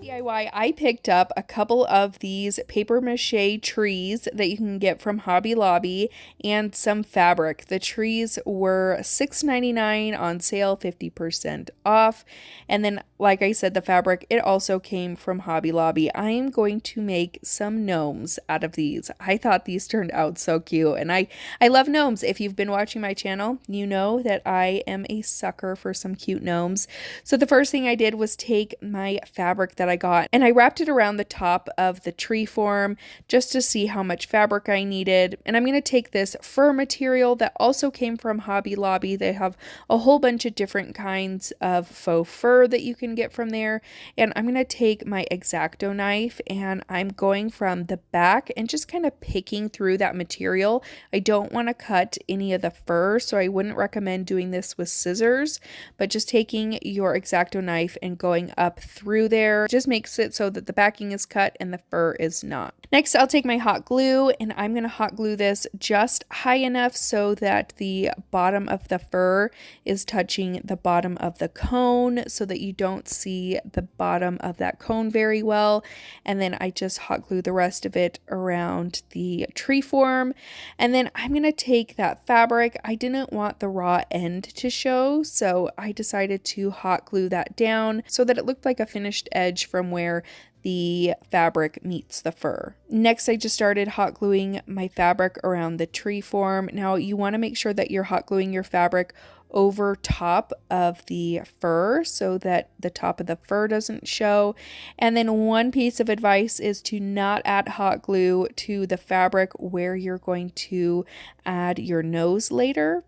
DIY, I picked up a couple of these paper mache trees that you can get from Hobby Lobby and some fabric. The trees were $6.99 on sale, 50% off. And then, like I said, the fabric, it also came from Hobby Lobby. I am going to make some gnomes out of these. I thought these turned out so cute, and I love gnomes. If you've been watching my channel, you know that I am a sucker for some cute gnomes. So the first thing I did was take my fabric that I got and I wrapped it around the top of the tree form just to see how much fabric I needed. And I'm going to take this fur material that also came from Hobby Lobby. They have a whole bunch of different kinds of faux fur that you can get from there. And I'm going to take my X-Acto knife and I'm going from the back and just kind of picking through that material. I don't want to cut any of the fur, so I wouldn't recommend doing this with scissors, but just taking your X-Acto knife and going up through there just makes it so that the backing is cut and the fur is not. Next, I'll take my hot glue and I'm going to hot glue this just high enough so that the bottom of the fur is touching the bottom of the cone so that you don't see the bottom of that cone very well. And then I just hot glue the rest of it around the tree form. And then I'm going to take that fabric. I didn't want the raw end to show, so I decided to hot glue that down so that it looked like a finished edge from where the fabric meets the fur. Next, I just started hot gluing my fabric around the tree form. Now, you want to make sure that you're hot gluing your fabric over top of the fur so that the top of the fur doesn't show. And then one piece of advice is to not add hot glue to the fabric where you're going to add your nose later.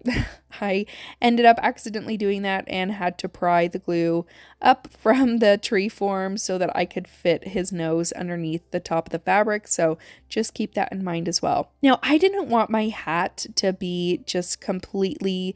I ended up accidentally doing that and had to pry the glue up from the tree form so that I could fit his nose underneath the top of the fabric. So just keep that in mind as well. Now, I didn't want my hat to be just completely,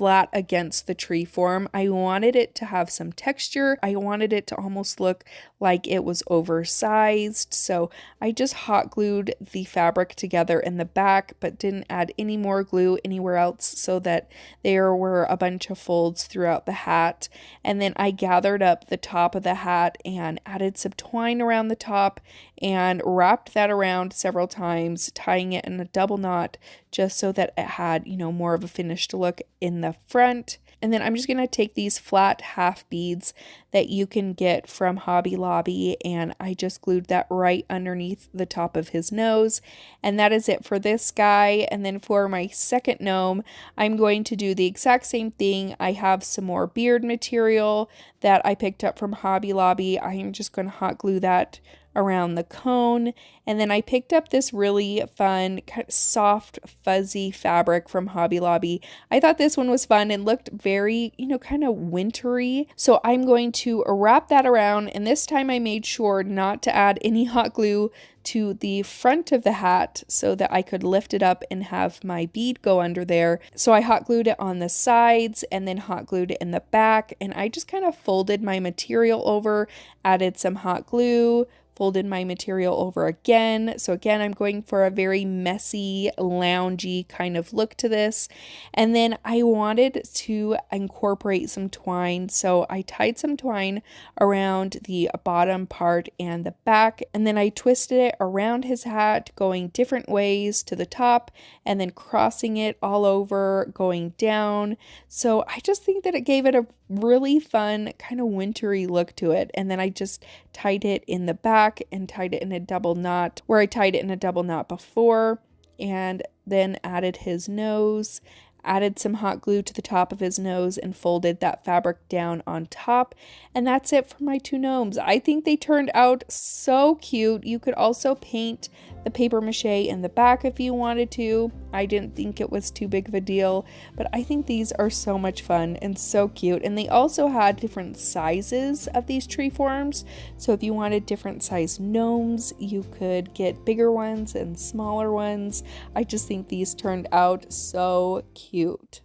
flat against the tree form. I wanted it to have some texture. I wanted it to almost look like it was oversized. So I just hot glued the fabric together in the back, but didn't add any more glue anywhere else so that there were a bunch of folds throughout the hat. And then I gathered up the top of the hat and added some twine around the top and wrapped that around several times, tying it in a double knot just so that it had, more of a finished look in the front. And then I'm just going to take these flat half beads that you can get from Hobby Lobby, and I just glued that right underneath the top of his nose. And that is it for this guy. And then for my second gnome, I'm going to do the exact same thing. I have some more beard material that I picked up from Hobby Lobby. I am just going to hot glue that around the cone. And then I picked up this really fun, kind of soft, fuzzy fabric from Hobby Lobby. I thought this one was fun and looked very, kind of wintry. So I'm going to wrap that around. And this time I made sure not to add any hot glue to the front of the hat so that I could lift it up and have my bead go under there. So I hot glued it on the sides and then hot glued it in the back. And I just kind of folded my material over, added some hot glue, folded my material over again. So again, I'm going for a very messy, loungy kind of look to this. And then I wanted to incorporate some twine. So I tied some twine around the bottom part and the back. And then I twisted it around his hat, going different ways to the top and then crossing it all over, going down. So I just think that it gave it a really fun kind of wintry look to it. And then I just tied it in the back and tied it in a double knot where I tied it in a double knot before, and then added his nose, added some hot glue to the top of his nose, and folded that fabric down on top. And that's it for my two gnomes. I think they turned out so cute. You could also paint the paper mache in the back if you wanted to. I didn't think it was too big of a deal, but I think these are so much fun and so cute. And they also had different sizes of these tree forms, so if you wanted different size gnomes, you could get bigger ones and smaller ones. I just think these turned out so cute.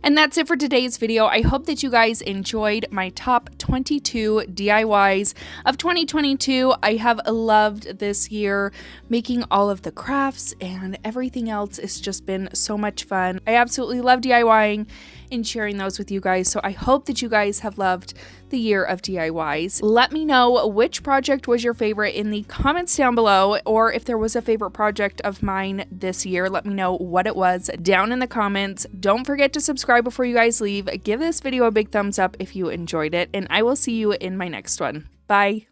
And that's it for today's video. I hope that you guys enjoyed my top 22 DIYs of 2022. I have loved this year. Making all of the crafts and everything else. It's just been so much fun. I absolutely love DIYing and sharing those with you guys. So I hope that you guys have loved the year of DIYs. Let me know which project was your favorite in the comments down below, or if there was a favorite project of mine this year, let me know what it was down in the comments. Don't forget to subscribe before you guys leave. Give this video a big thumbs up if you enjoyed it, and I will see you in my next one. Bye.